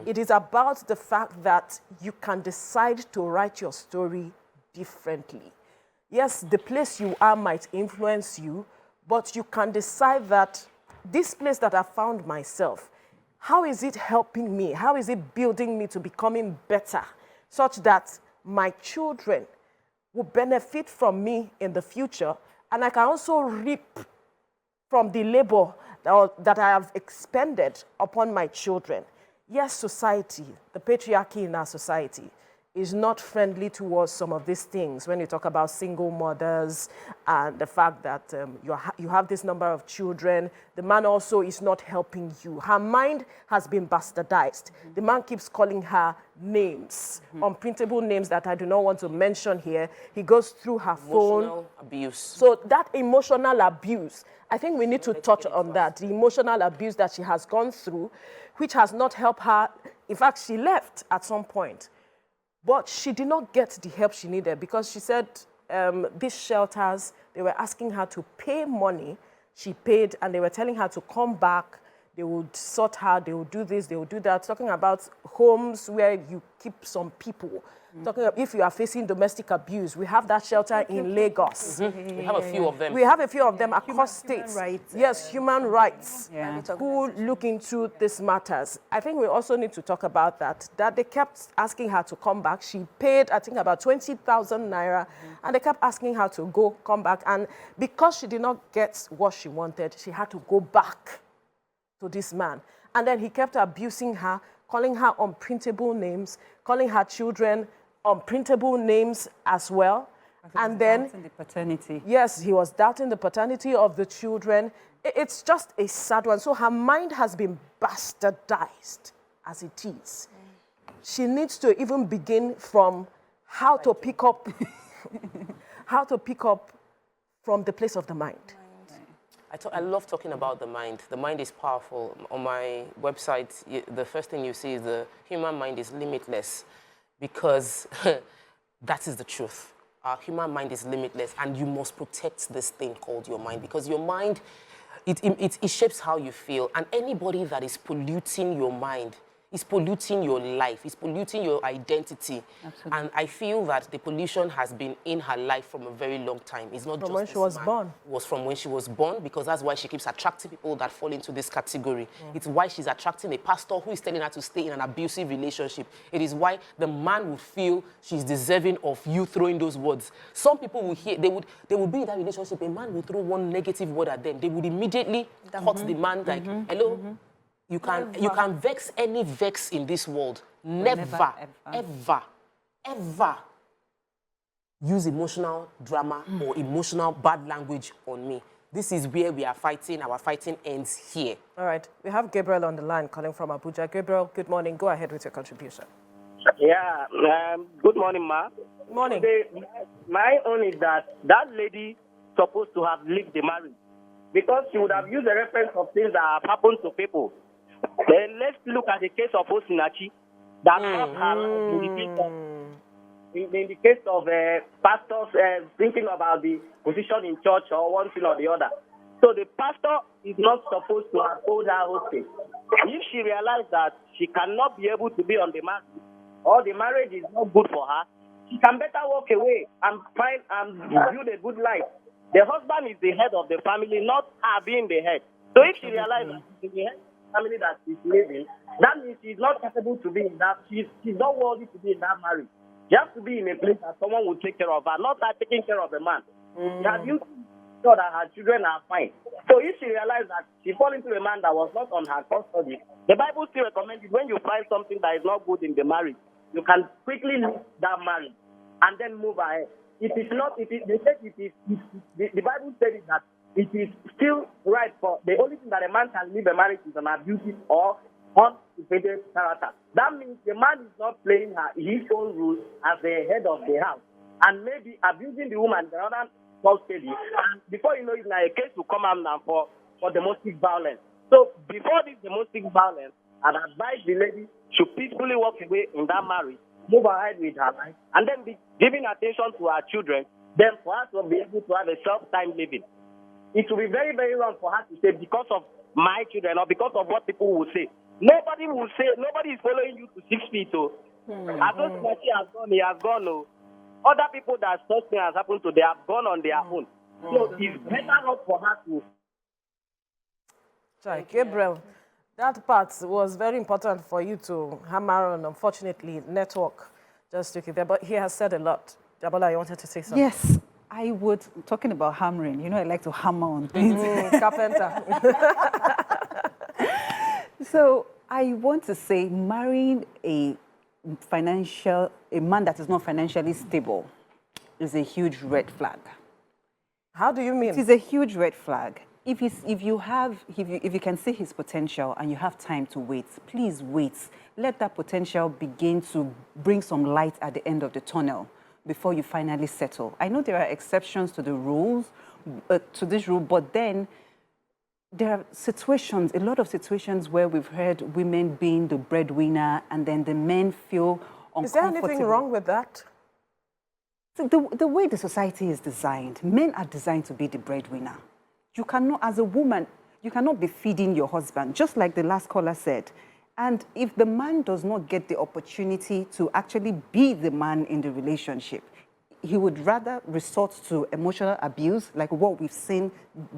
It is about the fact that you can decide to write your story differently. Yes, the place you are might influence you, but you can decide that this place that I found myself, how is it helping me? How is it building me to becoming better, such that my children will benefit from me in the future, and I can also reap from the labor that I have expended upon my children. Yes, society, the patriarchy in our society is not friendly towards some of these things. When you talk about single mothers and the fact that you have this number of children, the man also is not helping you. Her mind has been bastardized. The man keeps calling her names, unprintable names that I do not want to mention here. He goes through her phone. Emotional abuse. So that emotional abuse, I think we need to touch on that. The emotional abuse that she has gone through, which has not helped her. In fact, she left at some point. But she did not get the help she needed because she said these shelters, they were asking her to pay money. She paid, and they were telling her to come back. They would sort her, they would do this, they would do that. Talking about homes where you keep some people. Talking about if you are facing domestic abuse, we have that shelter in Lagos. We have a few of them. We have a few of them across states. Human rights. Yes, human rights Yeah. who look into these matters. I think we also need to talk about that they kept asking her to come back. She paid, I think, about 20,000 naira, and they kept asking her to come back. And because she did not get what she wanted, she had to go back to this man. And then he kept abusing her, calling her unprintable names, calling her children unprintable names as well. And then the paternity. Yes, he was doubting the paternity of the children. It's just a sad one. So her mind has been bastardized as it is. She needs to even begin from how to pick up from the place of the mind. I love talking about the mind. The mind is powerful. On my website, the first thing you see is the human mind is limitless, because that is the truth. Our human mind is limitless, and you must protect this thing called your mind, because your mind, it shapes how you feel, and anybody that is polluting your mind is polluting your life, is polluting your identity. Absolutely. And I feel that the pollution has been in her life from a very long time. It's not from just when she was born. It was from when she was born, because that's why she keeps attracting people that fall into this category. It's why she's attracting a pastor who is telling her to stay in an abusive relationship. It is why the man will feel she's deserving of you throwing those words. Some people will hear, they would be in that relationship, a man will throw one negative word at them. They would immediately cut the man like, hello? You can vex any vex in this world. Never, ever use emotional drama or emotional bad language on me. This is where we are fighting. Our fighting ends here. All right. We have Gabriel on the line calling from Abuja. Gabriel, good morning. Go ahead with your contribution. Yeah. Good morning, ma. Morning. My own is that lady supposed to have lived the marriage, because she would have used the reference of things that have happened to people. Then let's look at the case of Osinachi that caused her life in the case of pastors thinking about the position in church or one thing or the other. So the pastor is not supposed to hold her hostage. If she realized that she cannot be able to be on the market, or the marriage is not good for her, she can better walk away and find and build a good life. The husband is the head of the family, not her being the head. So if she realizes that she's the head of the family that she's living, that means she's not capable to be in that, she's not worthy to be in that marriage. She has to be in a place that someone will take care of her, not her taking care of a man. She has been sure that her children are fine. So if she realized that she fall into a man that was not on her custody, the Bible still recommends it when you find something that is not good in the marriage, you can quickly leave that marriage and then move ahead. It is not, it is, they said it is, the Bible said it that it is still right for, the only thing that a man can leave a marriage is an abusive or uncultivated character. That means the man is not playing his own rules as the head of the house and maybe abusing the woman in another custody. And before you know it, now a case will come out now for domestic violence. So before this domestic violence, I'd advise the lady should peacefully walk away in that marriage, move ahead with her life, and then be giving attention to her children, then for her to be able to have a self-time living. It will be very, very wrong for her to say, because of my children or because of what people will say. Nobody will say, nobody is following you to 6 feet. Oh. As long as he has gone, he has gone. Oh. Other people that such thing has happened to, they have gone on their own. So it's better not for her to. Sorry, Gabriel, that part was very important for you to hammer on. Unfortunately, network just took it there, but he has said a lot. Jabola, you wanted to say something? Yes, I would, talking about hammering, you know, I like to hammer on things. Carpenter. So I want to say marrying a man that is not financially stable is a huge red flag. How do you mean? It is a huge red flag. If you can see his potential and you have time to wait, please wait. Let that potential begin to bring some light at the end of the tunnel before you finally settle. I know there are exceptions to the rules, to this rule, but then there are situations, a lot of situations where we've heard women being the breadwinner and then the men feel uncomfortable. Is there anything wrong with that? So the way the society is designed, men are designed to be the breadwinner. You cannot, as a woman, you cannot be feeding your husband, just like the last caller said. And if the man does not get the opportunity to actually be the man in the relationship, he would rather resort to emotional abuse, like what we've seen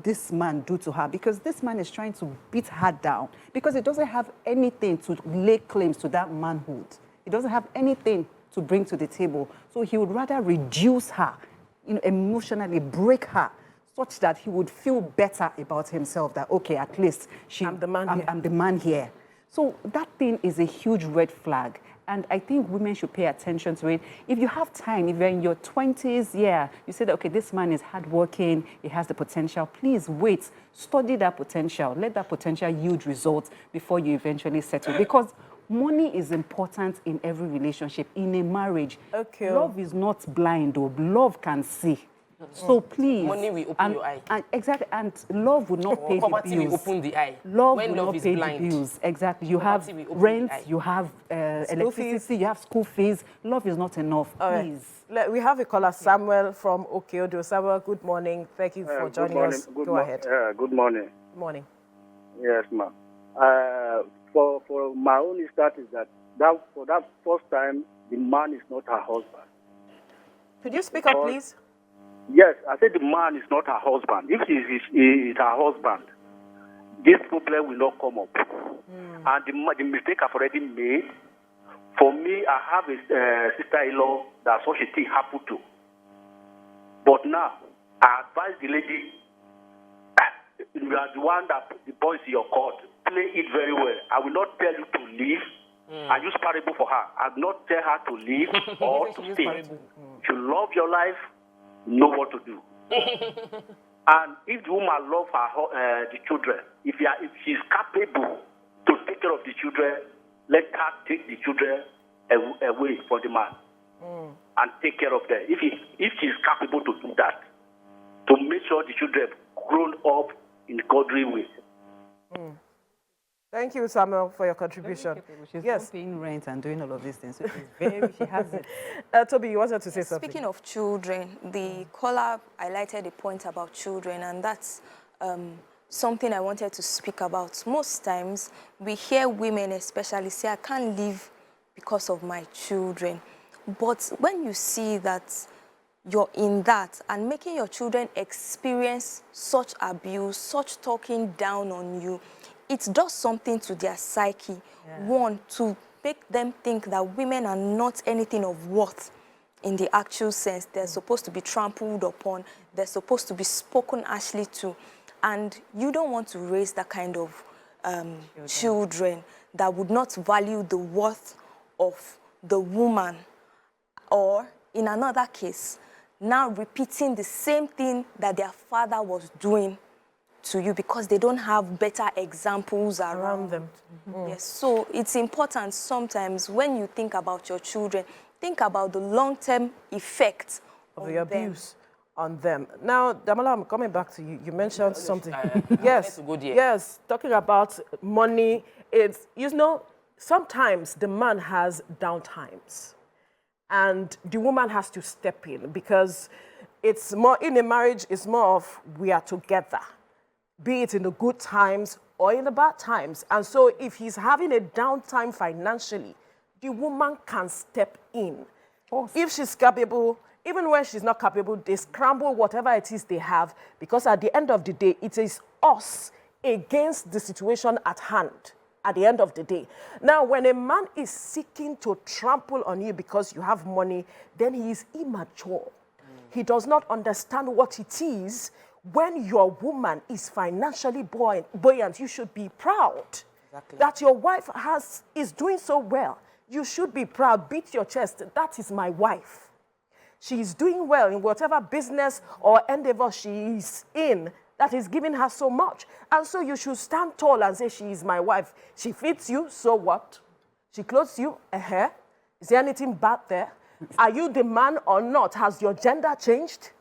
this man do to her, because this man is trying to beat her down, because he doesn't have anything to lay claims to that manhood. He doesn't have anything to bring to the table. So he would rather reduce her, emotionally break her, such that he would feel better about himself, that, okay, at least I'm the man here. So that thing is a huge red flag. And I think women should pay attention to it. If you have time, if you're in your 20s, you say that, okay, this man is hardworking, he has the potential, please wait, study that potential, let that potential yield results before you eventually settle. Because money is important in every relationship, in a marriage. Okay. Love is not blind, though. Love can see. So please, money will open your eye. And exactly, and love will not pay the bills. Poverty will open the eye. Love when will love not is pay blind. the bills. Exactly. You Poverty have will open rent, the eye. you have electricity, you have school fees. Love is not enough. Please. We have a caller, Samuel from Okeodo. Samuel, good morning. Thank you for joining us. Go ahead. Good morning. Good morning. Yes, ma'am. For my own start is that for that first time, the man is not her husband. Could you speak up, please? Yes, I said the man is not her husband. If he is her husband, this problem will not come up. And the mistake I've already made, for me, I have a sister-in-law that such a thing happened to. But now, I advise the lady, you are the one that put the boys in your court. Play it very well. I will not tell you to leave. I use parable for her. I will not tell her to leave or to stay. If you love your life, know what to do. And if the woman loves the children, if she's capable to take care of the children, let her take the children away from the man and take care of them. If she's capable to do that, to make sure the children grown up in a godly way. Thank you, Samuel, for your contribution. She's yes, not paying rent and doing all of these things. So she has it. Toby, you wanted to say something. Speaking of children, the caller highlighted a point about children, and that's something I wanted to speak about. Most times, we hear women especially say, I can't live because of my children. But when you see that you're in that and making your children experience such abuse, such talking down on you, it does something to their psyche. Yeah. One, to make them think that women are not anything of worth in the actual sense. They're supposed to be trampled upon. They're supposed to be spoken harshly to. And you don't want to raise that kind of children that would not value the worth of the woman, or in another case, now repeating the same thing that their father was doing to you because they don't have better examples around them. Mm-hmm. Yes, so it's important sometimes when you think about your children, think about the long-term effect of the abuse on them. Now, Damola, I'm coming back to you. You mentioned something. Yes, yes, talking about money. It's, you know, sometimes the man has down times. And the woman has to step in because it's more, in a marriage, it's more of we are together, be it in the good times or in the bad times. And so if he's having a downtime financially, the woman can step in. If she's capable, even when she's not capable, they scramble whatever it is they have, because at the end of the day, it is us against the situation at hand. At the end of the day. Now, when a man is seeking to trample on you because you have money, then he is immature. He does not understand what it is. When your woman is financially buoyant, you should be proud that your wife is doing so well. You should be proud. Beat your chest. That is my wife. She is doing well in whatever business or endeavor she is in. That is giving her so much. And so you should stand tall and say, she is my wife. She feeds you, so what? She clothes you, Is there anything bad there? Are you the man or not? Has your gender changed?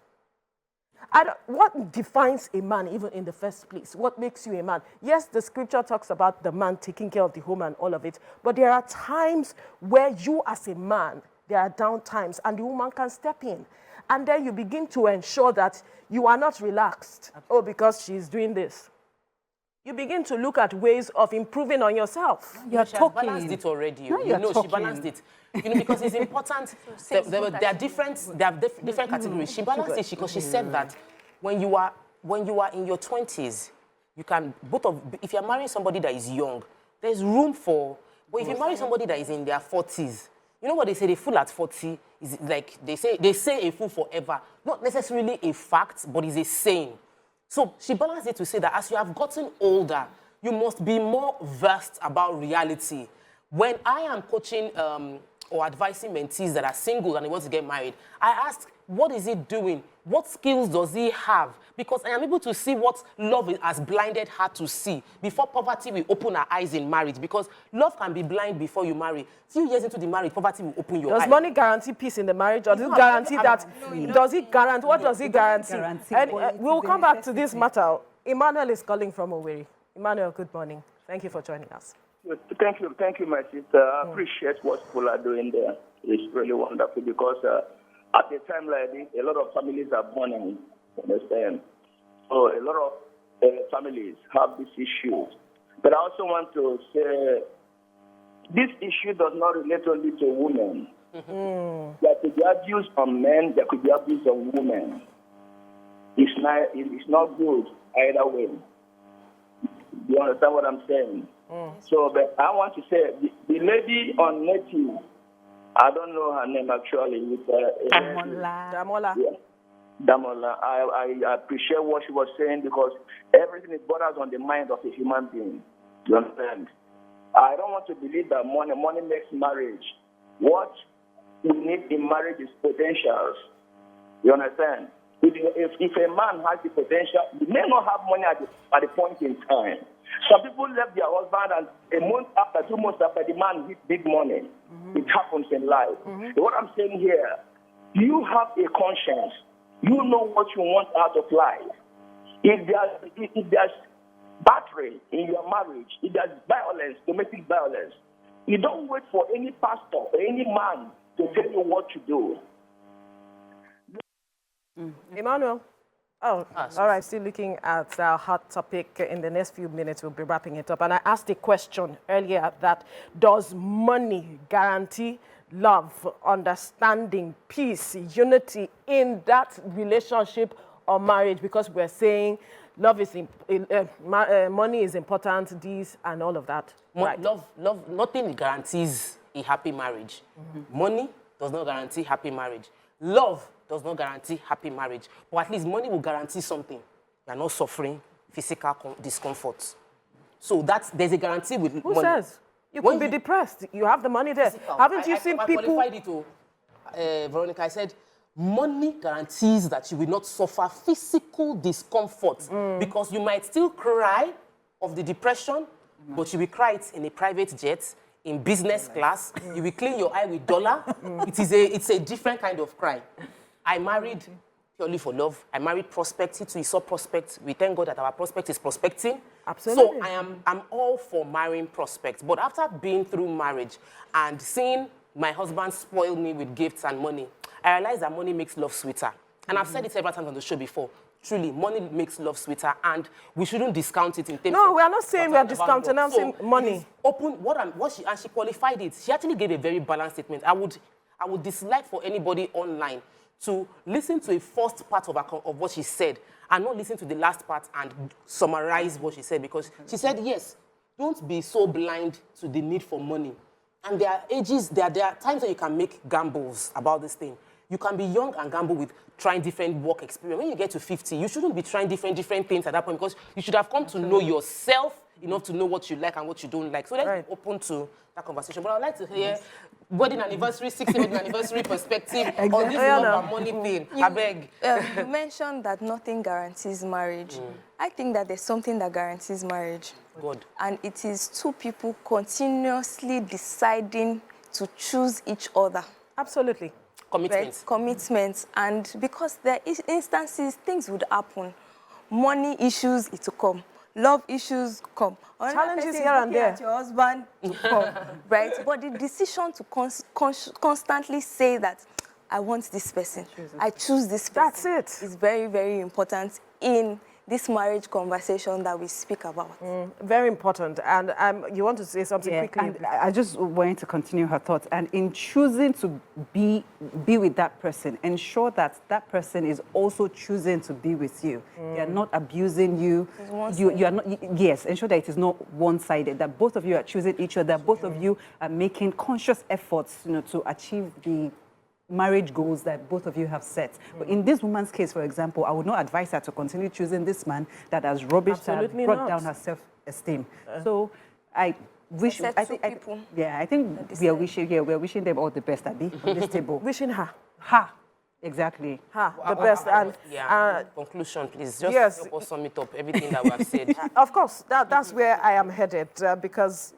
What defines a man even in the first place? What makes you a man? Yes, the scripture talks about the man taking care of the home and all of it, but there are times where you as a man, there are down times and the woman can step in. And then you begin to ensure that you are not relaxed. Oh, because she's doing this. You begin to look at ways of improving on yourself. You're talking. She balanced it already. She balanced it. Because it's important. There are different categories. She balanced it because she said that when you are in your 20s, you can if you're marrying somebody that is young, there's room for. But if you marry somebody that is in their 40s, you know what they say? The fool at 40 is like they say a fool forever. Not necessarily a fact, but it's a saying. So she balanced it to say that as you have gotten older, you must be more versed about reality. When I am coaching or advising mentees that are single and they want to get married, I ask, what is he doing? What skills does he have? Because I am able to see what love has blinded her to see before poverty will open her eyes in marriage. Because love can be blind before you marry. Few years into the marriage, poverty will open your eyes. Does money guarantee peace in the marriage, or does it guarantee that? Does it guarantee? What does it guarantee? And we'll come back to this matter. Emmanuel is calling from Owerri. Emmanuel, good morning. Thank you for joining us. Thank you, my sister. I appreciate what people are doing there. It's really wonderful because at a time like this, a lot of families are mourning. Understand? So a lot of families have this issue. But I also want to say this issue does not relate only to women. Mm-hmm. There could be abuse on men, there could be abuse on women. It's not good either way. Do you understand what I'm saying? Mm. So, but I want to say, the lady on Native, I don't know her name actually. Damola. Yeah. Damola. I appreciate what she was saying because everything is borders on the mind of a human being. You understand? I don't want to believe that money makes marriage. What we need in marriage is potentials. You understand? If a man has the potential, he may not have money at the point in time. Some people left their husband and a month after, 2 months after, the man hit big money. Mm-hmm. It happens in life. Mm-hmm. So what I'm saying here, you have a conscience. You know what you want out of life. If there's battery in your marriage, if there's violence, domestic violence, you don't wait for any pastor or any man to tell you what to do. Emmanuel. Oh, all right. Still looking at our hot topic. In the next few minutes, we'll be wrapping it up. And I asked a question earlier that does money guarantee love, understanding, peace, unity in that relationship or marriage? Because we're saying love is money is important, this and all of that. Right. Love, nothing guarantees a happy marriage. Money does not guarantee happy marriage. Love does not guarantee happy marriage. But at least money will guarantee something. You are not suffering physical discomfort. So there's a guarantee with money. Who says? You could be depressed. You have the money there. Haven't you seen people? I qualified it to, Veronica, I said, money guarantees that you will not suffer physical discomfort because you might still cry of the depression, but you will cry it in a private jet, in business class. You will clean your eye with dollar. It's a different kind of cry. I married purely for love. I married prospect. He too saw prospect. We thank God that our prospect is prospecting. Absolutely. So I'm all for marrying prospects. But after being through marriage and seeing my husband spoil me with gifts and money, I realized that money makes love sweeter. And I've said it several times on the show before. Truly, money makes love sweeter, and we shouldn't discount it in terms of... No, we are not saying we are discounting. I'm saying money. Open and she qualified it. She actually gave a very balanced statement. I would dislike for anybody online to listen to a first part of what she said and not listen to the last part and summarize what she said, because she said, yes, don't be so blind to the need for money. And there are ages, there are times that you can make gambles about this thing. You can be young and gamble with trying different work experience. When you get to 50, you shouldn't be trying different things at that point, because you should have come to know yourself enough to know what you like and what you don't like. So let's be open to that conversation. But I'd like to hear wedding anniversary, 60th wedding anniversary perspective on this love and money thing. I beg. You mentioned that nothing guarantees marriage. I think that there's something that guarantees marriage. Good. And it is two people continuously deciding to choose each other. Absolutely. Commitment. Right? Commitment. And because there is instances, things would happen. Money issues, it will come. Love issues come. Challenges here and there. Your husband to come, right? But the decision to constantly say that I want this person, I choose this person. That's it. Is very, very important in this marriage conversation that we speak about. Very important. And you want to say something quickly? And I just wanted to continue her thoughts. And in choosing to be with that person, ensure that that person is also choosing to be with you. They are not abusing you. You are not. Yes, ensure that it is not one-sided. That both of you are choosing each other. Both of you are making conscious efforts, to achieve the marriage goals that both of you have set. But in this woman's case, for example, I would not advise her to continue choosing this man that has rubbished her, brought down her self-esteem. So I wish, I think we are wishing them all the best, Abby, on this table. Wishing her. Exactly. The best. And conclusion, please. Just help us sum it up, everything that we have said. Of course, that's where I am headed, because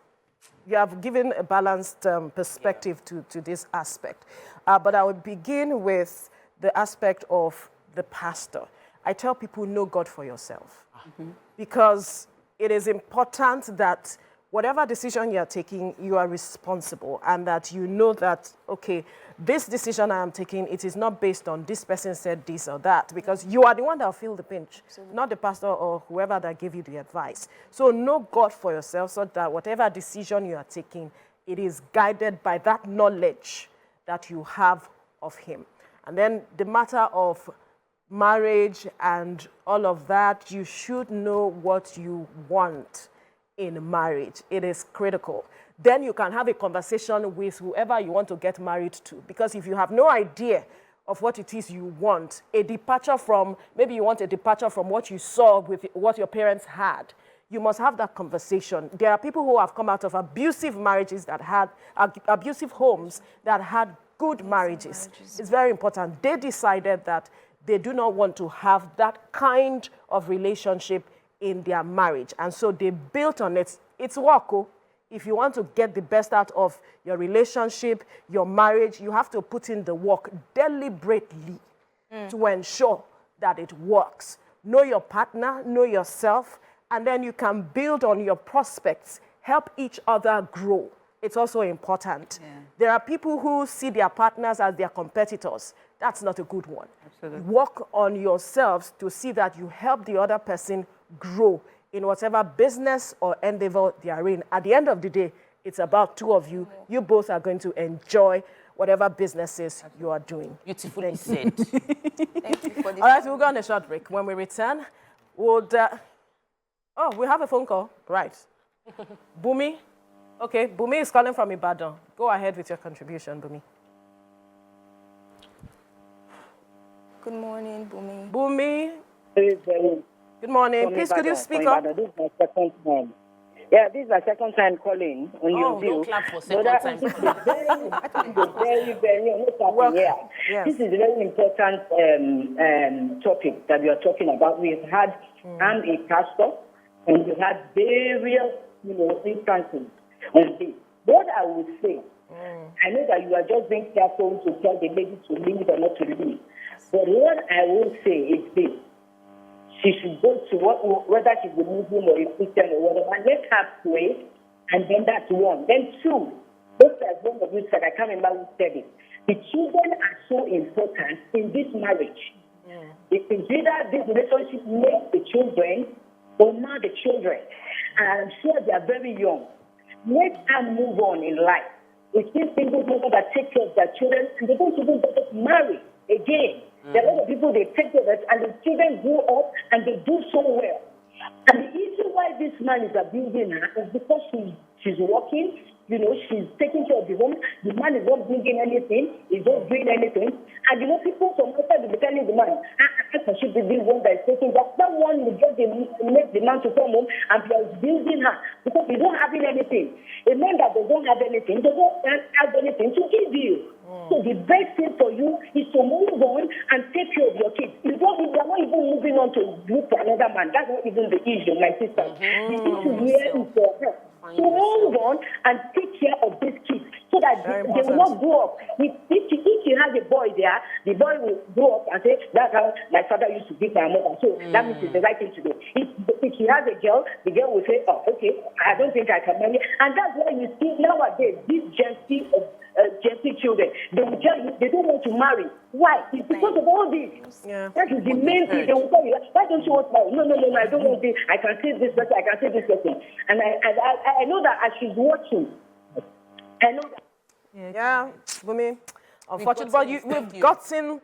you have given a balanced perspective to this aspect. But I will begin with the aspect of the pastor. I tell people, know God for yourself. Because it is important that whatever decision you're taking, you are responsible, and that you know that, okay, this decision I am taking, it is not based on this person said this or that, because you are the one that will feel the pinch, not the pastor or whoever that gave you the advice. So know God for yourself, so that whatever decision you are taking, it is guided by that knowledge that you have of him. And then the matter of marriage and all of that, you should know what you want in marriage. It is critical. Then you can have a conversation with whoever you want to get married to. Because if you have no idea of what it is you want, maybe you want a departure from what you saw with what your parents had, you must have that conversation. There are people who have come out of abusive marriages that had, abusive homes that had good marriages. It's very important. They decided that they do not want to have that kind of relationship in their marriage. And so they built on it. It's work. If you want to get the best out of your relationship, your marriage, you have to put in the work deliberately to ensure that it works. Know your partner, know yourself, and then you can build on your prospects, help each other grow. it's also important. Yeah. There are people who see their partners as their competitors. That's not a good one. Absolutely. Work on yourselves to see that you help the other person grow in whatever business or endeavor they are in. At the end of the day, it's about two of you. You both are going to enjoy whatever businesses you are doing. Beautifully said. Thank you for this. All right, we'll go on a short break. When we return, oh, we have a phone call. Right. Bumi? Okay, Bumi is calling from Ibadan. Go ahead with your contribution, Bumi. Good morning, Bumi. Bumi, Very good morning. Please, could you speak up? This is my second time. Yeah, this is my second time calling on your view. Don't clap for second time. This is very Welcome. yeah. Yes. This is a very important topic that we are talking about. We've had, I'm a pastor, and we've had various, instances on this. What I would say, I know that you are just being careful to tell the lady to leave or not to leave. But what I will say is this. She should go to whether she's a Muslim or a Christian or whatever, let her pray, and then that's one. Then two, just as one of you said, I can't remember who said it, the children are so important in this marriage. It's either this relationship makes the children or not the children. And I'm sure they are very young. Let her move on in life. It's these single people that take care of their children, and they don't even get married again. There are a lot of people, they take care of it, and the children grow up and they do so well. And the issue why this man is abusing her is because she's working, she's taking care of the home. The man is not bringing anything, he's not doing anything. And people from outside will be telling the man, I should be the one that is taking that. That one will just make the man to come home and be abusing her because he's not having anything. A man that doesn't have anything, doesn't have anything to give you. So the best thing for you is to move on and take care of your kids. You're not even moving on to look for another man. That's not even the issue, my sister. The issue here is for her to move on and take care of these kids so that they will not grow up. If she has a boy there, the boy will grow up and say, that's how my father used to beat my mother. So that means it's the right thing to do. If she has a girl, the girl will say, oh, okay, I don't think I can marry. And that's why you see nowadays, this Gen Z children, they will tell you they don't want to marry. Why? It's because of all this. Yeah. That is the main thing. They will tell you, why don't you want to marry? No, I don't want this. I can see this person, I can see this person. And I know that as she's watching, I know that. Yeah, Bumi, unfortunately, but we've gotten,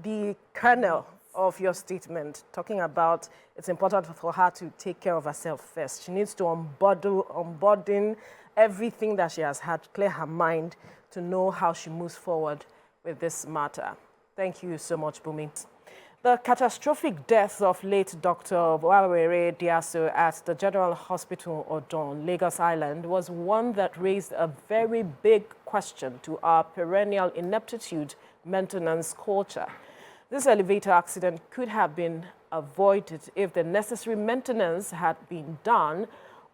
the kernel of your statement, talking about it's important for her to take care of herself first. She needs to unburden everything that she has had, clear her mind to know how she moves forward with this matter. Thank you so much, Bumi. The catastrophic death of late Dr. Wawere Diaso at the General Hospital Odon, Lagos Island, was one that raised a very big question to our perennial ineptitude maintenance culture. This elevator accident could have been avoided if the necessary maintenance had been done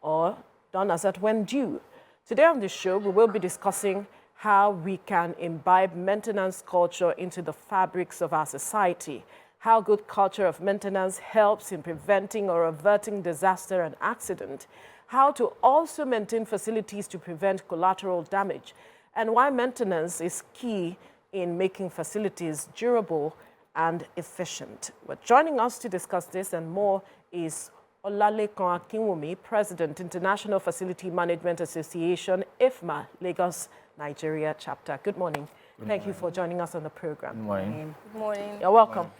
or done as at when due. Today on the show, we will be discussing how we can imbibe maintenance culture into the fabrics of our society, how good culture of maintenance helps in preventing or averting disaster and accident, how to also maintain facilities to prevent collateral damage, and why maintenance is key in making facilities durable and efficient. But joining us to discuss this and more is Olalekan Akinwumi, President, International Facility Management Association, IFMA, Lagos, Nigeria chapter. Good morning. Thank you for joining us on the program. Good morning. Good morning. You're welcome.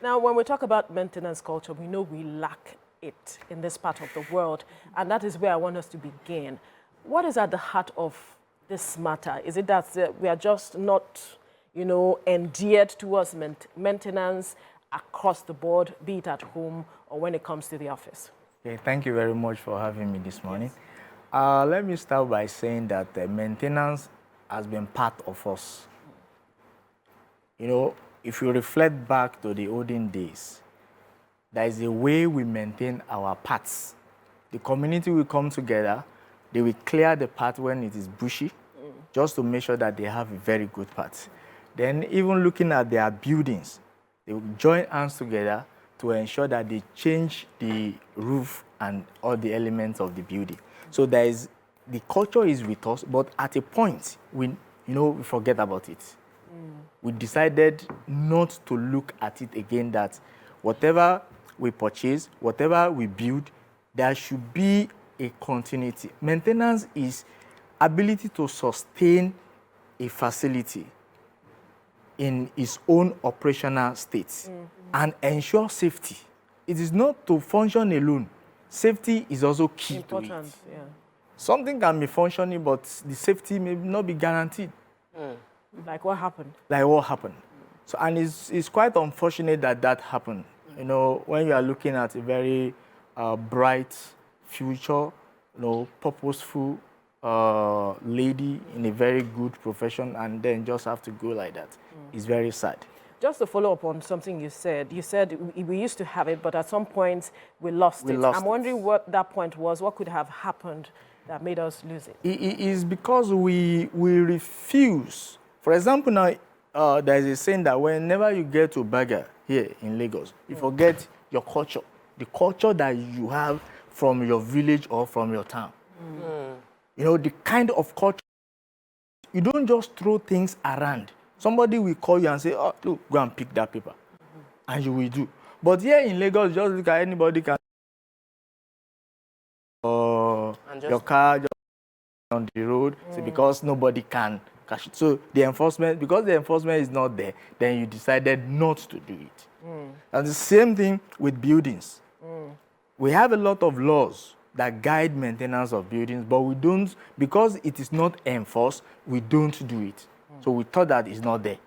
Now, when we talk about maintenance culture, we know we lack it in this part of the world, and that is where I want us to begin. What is at the heart of this matter? Is it that we are just not, endeared towards maintenance across the board, be it at home or when it comes to the office? Okay, thank you very much for having me this morning. Let me start by saying that maintenance has been part of us. If you reflect back to the olden days, there is a way we maintain our paths. The community will come together, they will clear the path when it is bushy, just to make sure that they have a very good path. Then even looking at their buildings, they will join hands together to ensure that they change the roof and all the elements of the building. So there is the culture is with us, but at a point, we forget about it. We decided not to look at it again, that whatever we purchase, whatever we build, there should be a continuity. Maintenance is ability to sustain a facility in its own operational state and ensure safety. It is not to function alone. Safety is also key to it. Important, yeah. Something can be functioning, but the safety may not be guaranteed. Like what happened? Like what happened. So, and it's quite unfortunate that happened. You know, when you are looking at a very bright future, purposeful lady in a very good profession, and then just have to go like that. It's very sad. Just to follow up on something you said we used to have it, but at some point we lost it. I'm wondering what that point was. What could have happened that made us lose it? It is because we refuse. For example, now there is a saying that whenever you get to Baga here in Lagos, you forget your culture, the culture that you have from your village or from your town. You know, the kind of culture. You don't just throw things around. Somebody will call you and say, oh, look, go and pick that paper. And you will do. But here in Lagos, just look at anybody can. Your car just on the road, so because nobody can catch it. So the enforcement, because the enforcement is not there, then you decided not to do it. And the same thing with buildings. We have a lot of laws that guide maintenance of buildings, but we don't, because it is not enforced, we don't do it. So we thought that it's not there,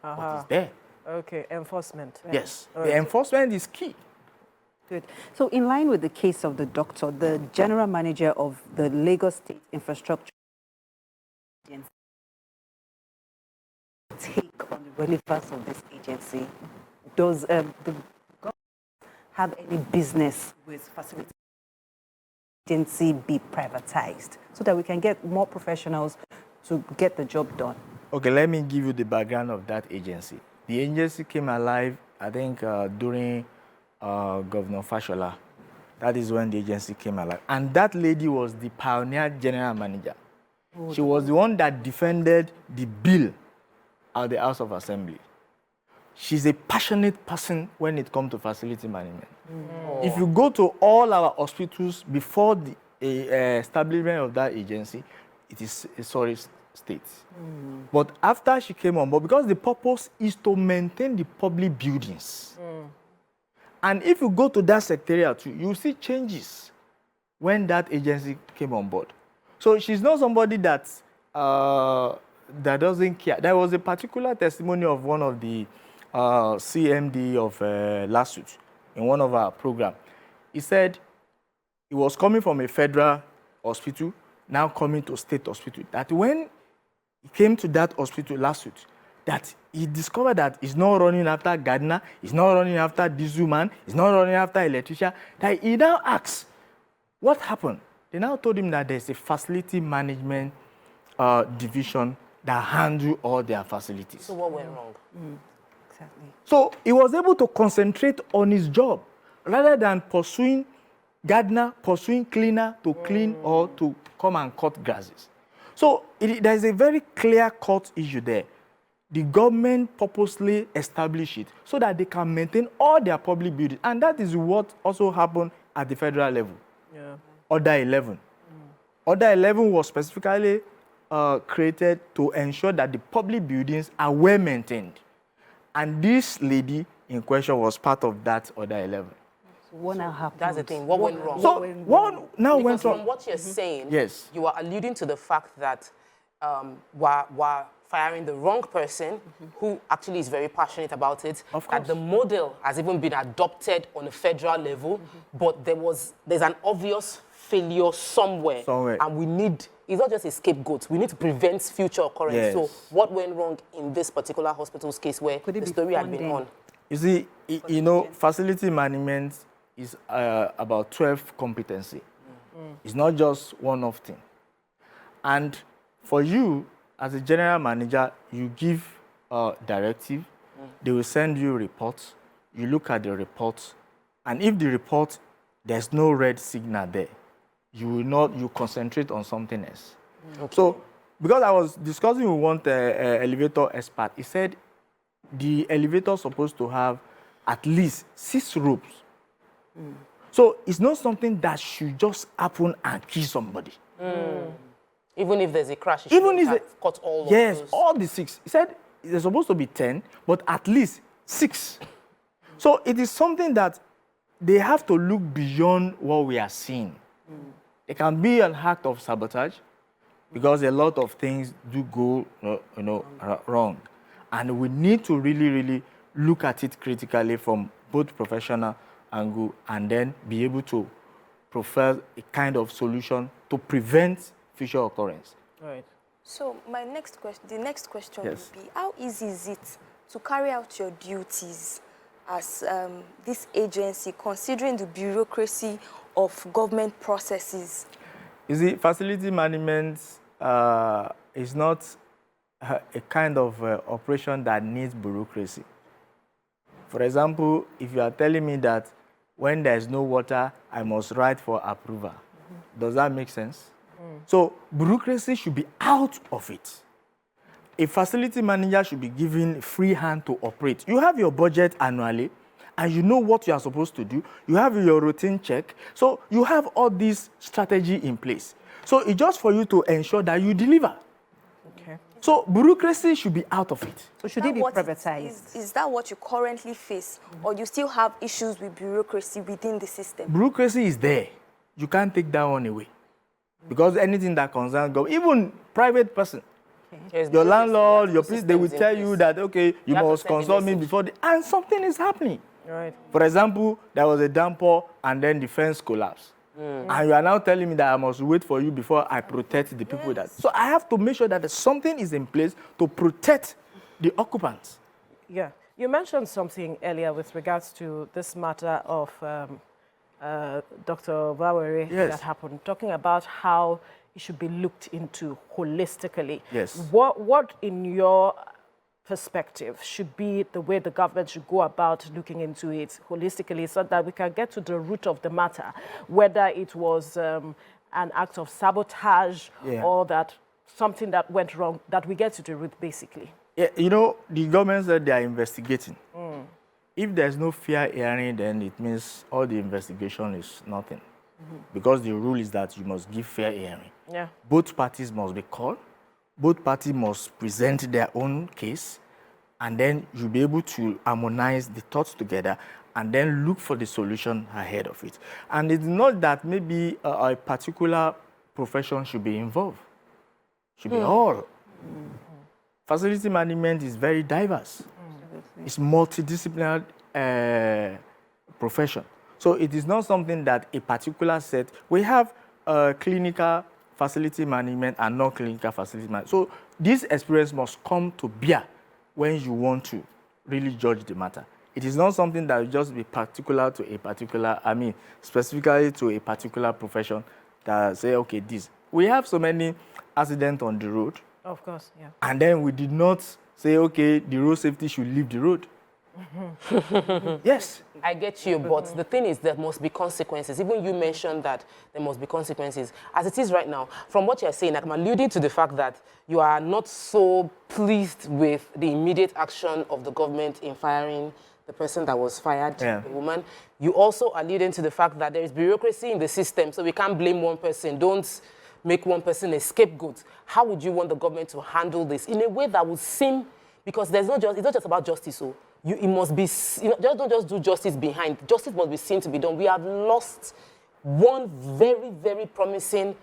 but it's there. Okay, enforcement. Yes, the enforcement is key. Good. So in line with the case of the doctor, the general manager of the Lagos State Infrastructure Agency, take on the relevance of this agency. Does the government have any business with facility agency be privatized so that we can get more professionals to get the job done? Okay, let me give you the background of that agency. The agency came alive, I think, during Governor Fashola. That is when the agency came alive. And that lady was the pioneer general manager. She was the one that defended the bill at the House of Assembly. She's a passionate person when it comes to facility management. If you go to all our hospitals before the establishment of that agency, it is a sorry state. But after she came on board, because the purpose is to maintain the public buildings. And if you go to that secretariat too, you see changes when that agency came on board. So she's not somebody that doesn't care. There was a particular testimony of one of the CMD of lawsuit in one of our programs. He said he was coming from a federal hospital, now coming to state hospital. That when he came to that hospital lawsuit, that he discovered that he's not running after gardener, he's not running after diesel man, he's not running after electrician. That he now asks, what happened? They now told him that there's a facility management division that handle all their facilities. So what went wrong? Exactly. So he was able to concentrate on his job rather than pursuing gardener, pursuing cleaner to clean or to come and cut grasses. So there's a very clear-cut issue there. The government purposely established it so that they can maintain all their public buildings. And that is what also happened at the federal level. Yeah. Order 11. Order 11 was specifically created to ensure that the public buildings are well maintained. And this lady in question was part of that Order 11. So what now happened? That's the thing. What went wrong? So what now went Because wrong? from what you're saying, Yes. you are alluding to the fact that we're firing the wrong person who actually is very passionate about it. Of That course. the model has even been adopted on a federal level, but there's an obvious failure somewhere. And we need, it's not just a scapegoat, we need to prevent future occurrence. Yes. So what went wrong in this particular hospital's case where the story had been on? You see, you know, facility management is about 12 competency. It's not just one-off thing. And for you, as a general manager, you give a directive, they will send you reports, you look at the reports, and if the report, there's no red signal there, you concentrate on something else. Okay. So, because I was discussing with one elevator expert, he said the elevator is supposed to have at least 6 ropes. So it's not something that should just happen and kill somebody. Even if there's a crash, Even if cut all yes, of those. all the 6. He said there's supposed to be 10, but at least 6. So it is something that they have to look beyond what we are seeing. It can be an act of sabotage because a lot of things do go wrong. And we need to really, really look at it critically from both professional angle and then be able to profile a kind of solution to prevent future occurrence. Right. So the next question Yes. would be, how easy is it to carry out your duties as this agency, considering the bureaucracy of government processes? You see, facility management is not a kind of operation that needs bureaucracy. For example, if you are telling me that when there is no water, I must write for approval, does that make sense? So bureaucracy should be out of it. A facility manager should be given free hand to operate. You have your budget annually, and you know what you are supposed to do. You have your routine check. So you have all this strategy in place. So it's just for you to ensure that you deliver. Okay. So bureaucracy should be out of it. So should it be privatized? Is that what you currently face, or you still have issues with bureaucracy within the system? Bureaucracy is there. You can't take that one away. Because anything that concerns government, even private person, Yes, your bureaucracy, landlord, you your have priest, they will systems in tell place. you that, okay, you have to must send a consult me message. before, and something is happening. Right. For example, there was a downpour and then the fence collapsed. And you are now telling me that I must wait for you before I protect the people that. So I have to make sure that something is in place to protect the occupants. Yeah. You mentioned something earlier with regards to this matter of Dr. Vawere Yes. that happened, talking about how it should be looked into holistically. Yes. What in your perspective should be the way the government should go about looking into it holistically so that we can get to the root of the matter, whether it was an act of sabotage or that something that went wrong, that we get to the root basically? Yeah, you know, the government said they are investigating. If there's no fair hearing, then it means all the investigation is nothing. Because the rule is that you must give fair hearing. Yeah. Both parties must be called. Both parties must present their own case. And then you'll be able to harmonize the thoughts together and then look for the solution ahead of it. And it's not that maybe a particular profession should be involved. Should be all. Facility management is very diverse. It's multidisciplinary profession. So it is not something that a particular set. We have clinical facility management and non-clinical facility management. So this experience must come to bear when you want to really judge the matter. It is not something that will just be particular to a particular, specifically to a particular profession that say, okay, this. We have so many accidents on the road. Of course, yeah. And then we did not say, okay, the road safety should leave the road. Yes. I get you, but the thing is there must be consequences. Even you mentioned that there must be consequences. As it is right now, from what you're saying, I'm alluding to the fact that you are not so pleased with the immediate action of the government in firing the person that was fired, the woman. You also alluding to the fact that there is bureaucracy in the system, so we can't blame one person. Don't make one person a scapegoat. How would you want the government to handle this in a way that would seem, because it's not just about justice, so it must be, don't just do justice behind. Justice must be seen to be done. We have lost one very, very promising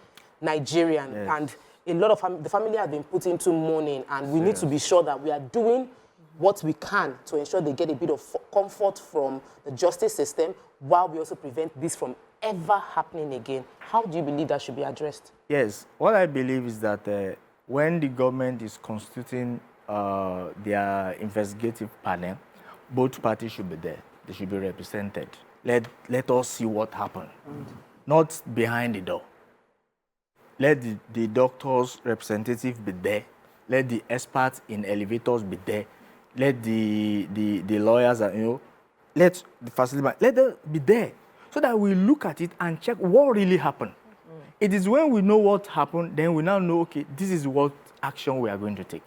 Nigerian, and a lot of the family have been put into mourning, and we need to be sure that we are doing what we can to ensure they get a bit of comfort from the justice system while we also prevent this from ever happening again. How do you believe that should be addressed? Yes, what I believe is that when the government is constituting their investigative panel, both parties should be there. They should be represented. Let us see what happened, not behind the door. Let the doctors' representative be there. Let the experts in elevators be there. Let the lawyers, let the facility, let them be there, so that we look at it and check what really happened. it is when we know what happened, then we now know, okay, this is what action we are going to take.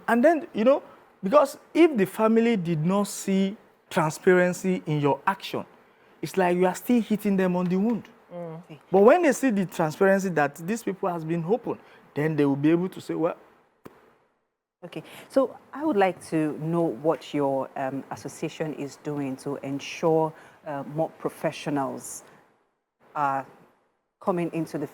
And then, you know, because if the family did not see transparency in your action, it's like you are still hitting them on the wound. But when they see the transparency that these people has been open, then they will be able to say, well. Okay, so I would like to know what your association is doing to ensure more professionals are coming into the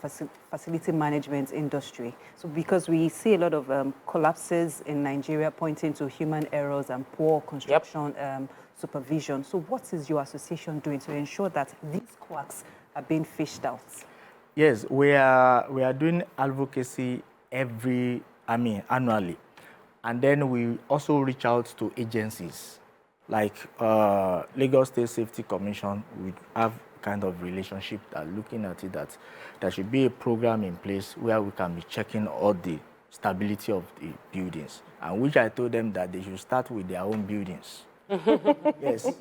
facility management industry. So because we see a lot of collapses in Nigeria pointing to human errors and poor construction supervision. So what is your association doing to ensure that these quacks are being fished out? Yes, we are doing advocacy annually. And then we also reach out to agencies like Lagos State Safety Commission. We have kind of relationship that looking at it that there should be a program in place where we can be checking all the stability of the buildings, and which I told them that they should start with their own buildings. Yes.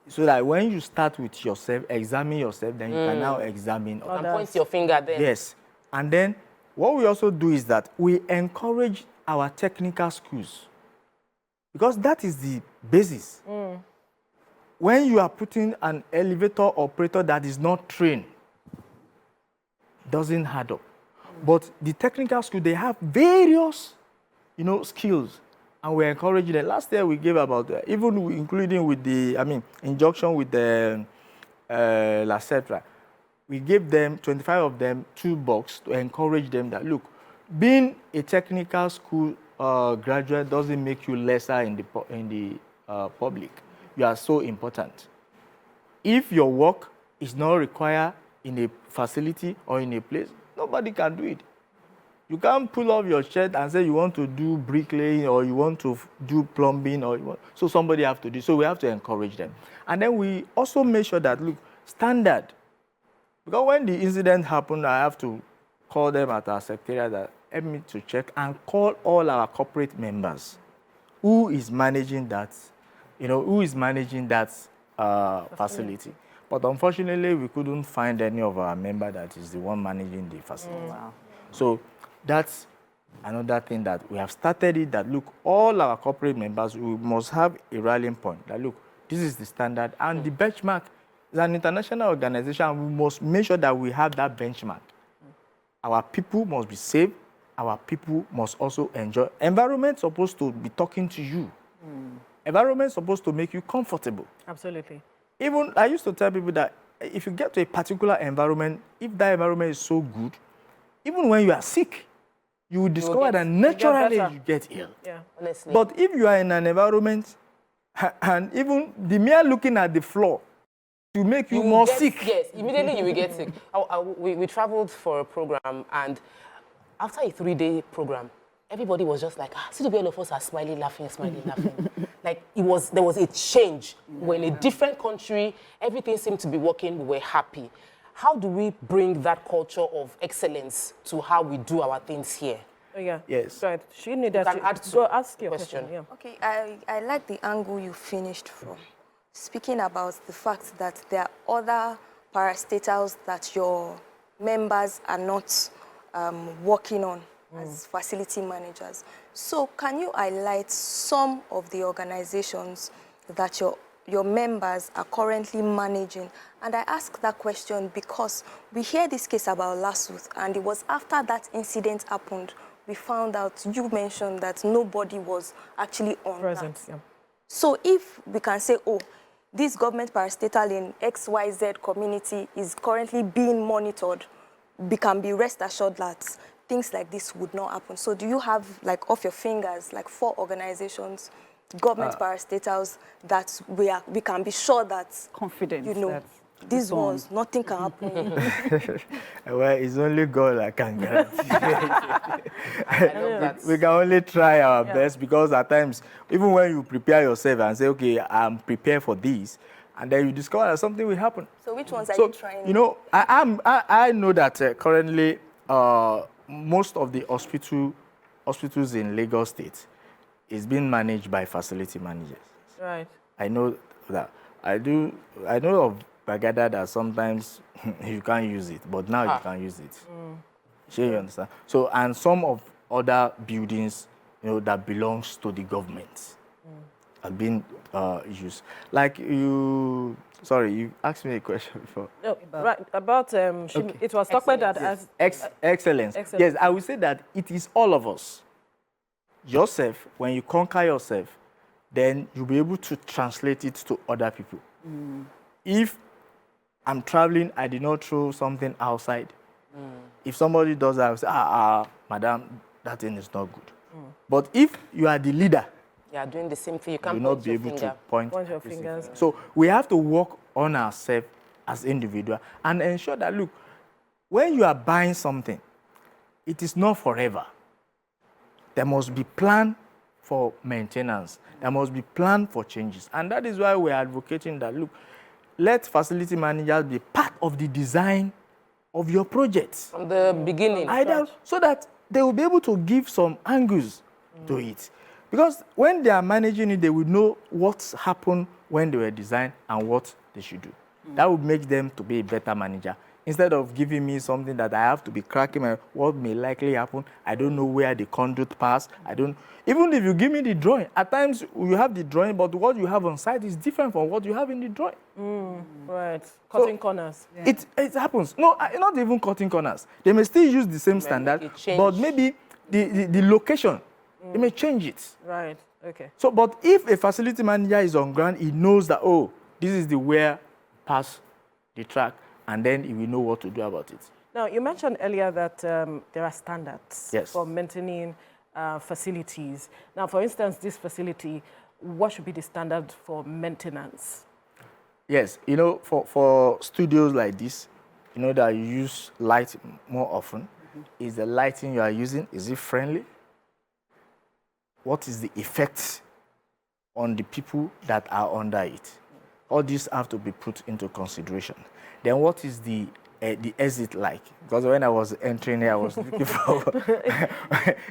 So that when you start with yourself, examine yourself, then you can now examine others. And point your finger there. Yes. And then what we also do is that we encourage our technical schools, because that is the basis. When you are putting an elevator operator that is not trained, doesn't add up. But the technical school, they have various, you know, skills, and we encourage them. Last year we gave about, even including with the, injunction with the Lacetra, we gave them 25 of them toolbox to encourage them that, look, being a technical school graduate doesn't make you lesser in the public. You are so important. If your work is not required in a facility or in a place, nobody can do it. You can't pull off your shirt and say you want to do bricklaying or you want to do plumbing, so somebody have to do. So we have to encourage them. And then we also make sure that, look, standard. Because when the incident happened, I have to call them at our secretariat that help me to check and call all our corporate members. Who is managing that? You know, who is managing that facility? But unfortunately, we couldn't find any of our members that is the one managing the facility. Wow. So that's another thing that we have started it, that look, all our corporate members, we must have a rallying point. That look, this is the standard. And the benchmark is an international organization, and we must make sure that we have that benchmark. Our people must be safe. Our people must also enjoy. Environment supposed to be talking to you. Environment supposed to make you comfortable. Absolutely. Even, I used to tell people that if you get to a particular environment, if that environment is so good, even when you are sick, you will discover that naturally you get ill. Yeah. Honestly. But if you are in an environment, and even the mere looking at the floor, to make you more sick. Yes, immediately you will get sick. We traveled for a program, and after a 3-day program, everybody was just like, see the way all of us are smiling, laughing. Like there was a change. We're in a different country, everything seemed to be working, we were happy. How do we bring that culture of excellence to how we do our things here? Oh, yeah. Yes. Right. She needed can to add to go ask your question. Yeah. Okay, I like the angle you finished from, speaking about the fact that there are other parastatals that your members are not working on as facility managers. So can you highlight some of the organizations that your members are currently managing? And I ask that question because we hear this case about Lasut, and it was after that incident happened, we found out, you mentioned that nobody was actually on Present. that. Yeah. So if we can say, oh, this government parastatal in XYZ community is currently being monitored, we can be rest assured that things like this would not happen. So do you have, like, off your fingers, like 4 organizations, government parastatals, that we can be sure that, Confident, you know, that these ones, nothing can happen. Well, it's only God that can guarantee. I love that. We can only try our best, because at times, even when you prepare yourself and say, okay, I'm prepared for this, and then you discover that something will happen. So which ones are you trying? You know, I know that currently most of the hospitals in Lagos State is being managed by facility managers. Right. I know that. I know of Bagada that sometimes you can't use it, but now you can use it. Sure, you understand? So, and some of other buildings, that belongs to the government have been used. Like you asked me a question before. No, right, about, it was talked about that as... Excellence. Excellence. Yes, I would say that it is all of us. Yourself, when you conquer yourself, then you'll be able to translate it to other people. If I'm traveling, I did not throw something outside. If somebody does that, I will say, madam, that thing is not good. But if you are the leader, You are doing the same thing. You can't will not point be your able finger. to point Point your the same fingers. finger. So we have to work on ourselves as individuals and ensure that, look, when you are buying something, it is not forever. There must be plan for maintenance. There must be plan for changes. And that is why we are advocating that, look, let facility managers be part of the design of your projects. From the beginning. Either so that they will be able to give some angles to it. Because when they are managing it, they will know what's happened when they were designed and what they should do. That would make them to be a better manager. Instead of giving me something that I have to be cracking my, what may likely happen, I don't know where the conduit pass. Even if you give me the drawing, at times you have the drawing, but what you have on site is different from what you have in the drawing. Right, cutting corners. It happens. No, not even cutting corners. They may still use the same standard, but maybe the location, they may change it. Right, okay. So, but if a facility manager is on ground, he knows that, oh, this is the where pass the track, and then he will know what to do about it. Now, you mentioned earlier that there are standards Yes. for maintaining facilities. Now, for instance, this facility, what should be the standard for maintenance? Yes, for studios like this, that you use light more often. Is the lighting you are using, is it friendly? What is the effect on the people that are under it? All these have to be put into consideration. Then what is the exit like? Because when I was entering here, I was looking for,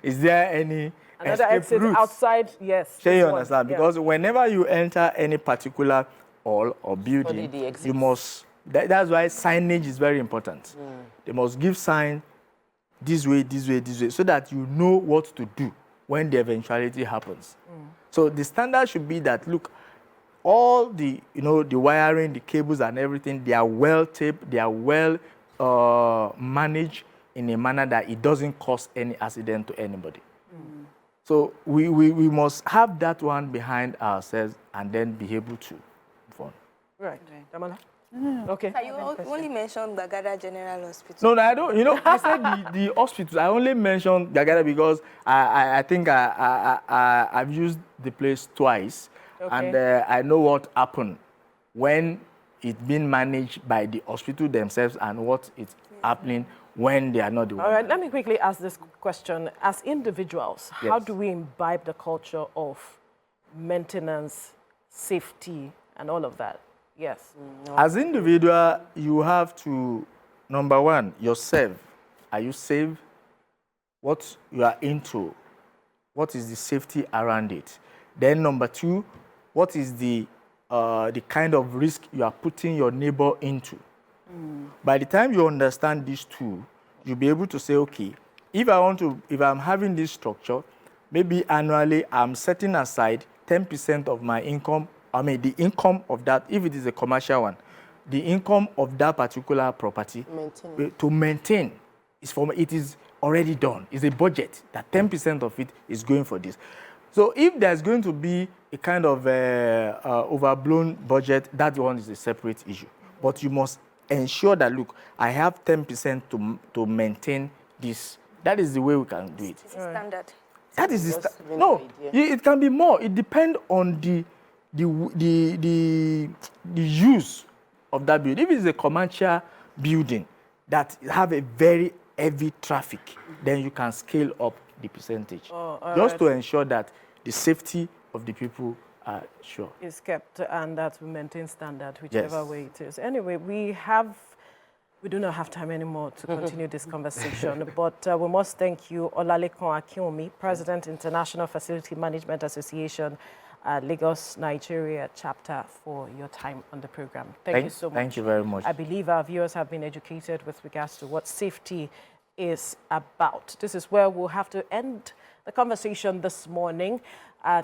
is there any Another escape exit route? outside? Yes. So you this one, understand? yeah. Because whenever you enter any particular hall or building, the exits. you must, that's why signage is very important. They must give sign this way, this way, this way, so that you know what to do when the eventuality happens. So the standard should be that, look, all the, the wiring, the cables and everything, they are well taped, they are well managed in a manner that it doesn't cause any accident to anybody. So we must have that one behind ourselves and then be able to move on. Right. Damala? Okay. You only mentioned Bagada General Hospital. No, I don't. I said the hospitals. I only mentioned Gagara because I think I've used the place twice. Okay. And I know what happened when it's been managed by the hospital themselves and what is happening when they are not the one. All right, let me quickly ask this question. As individuals, how do we imbibe the culture of maintenance, safety, and all of that? Yes. As individual, you have to, number one, yourself. Are you safe? What you are into? What is the safety around it? Then number two, what is the kind of risk you are putting your neighbor into? By the time you understand these two, you'll be able to say, okay, if I'm having this structure, maybe annually I'm setting aside 10% of my income, the income of that, if it is a commercial one, the income of that particular property to maintain, it is already done. It's a budget that 10% of it is going for this. So if there's going to be a kind of overblown budget, that one is a separate issue. But you must ensure that, look, I have 10% to maintain this. That is the way we can do it. It's a standard. That is the no. It can be more. It depends on the use of that building. If it's a commercial building that have a very heavy traffic, then you can scale up the percentage. Just to ensure that the safety of the people are sure. Is kept and that we maintain standard, whichever way it is. Anyway, we do not have time anymore to continue this conversation, but we must thank you, Olalekan Akinwumi, President, International Facility Management Association, Lagos, Nigeria chapter for your time on the program. Thank you so much. Thank you very much. I believe our viewers have been educated with regards to what safety is about. This is where we'll have to end the conversation this morning.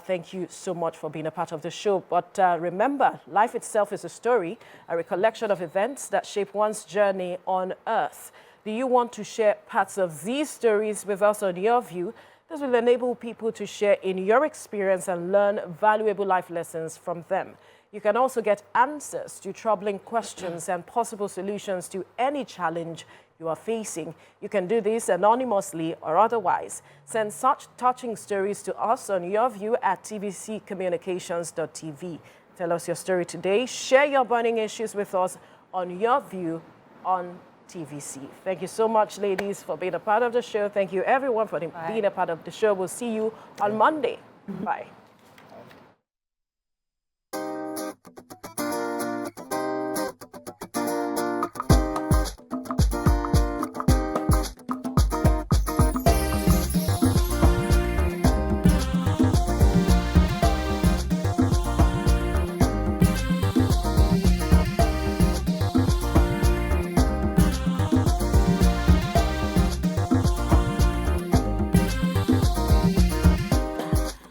Thank you so much for being a part of the show. But remember, life itself is a story, a recollection of events that shape one's journey on earth. Do you want to share parts of these stories with us on your view? This will enable people to share in your experience and learn valuable life lessons from them. You can also get answers to troubling questions and possible solutions to any challenge you are facing. You can do this anonymously or otherwise. Send such touching stories to us on your view at tvccommunications.tv. Tell us your story today. Share your burning issues with us on your view on TVC. Thank you so much, ladies, for being a part of the show. Thank you, everyone, for being a part of the show. We'll see you on Monday. Bye.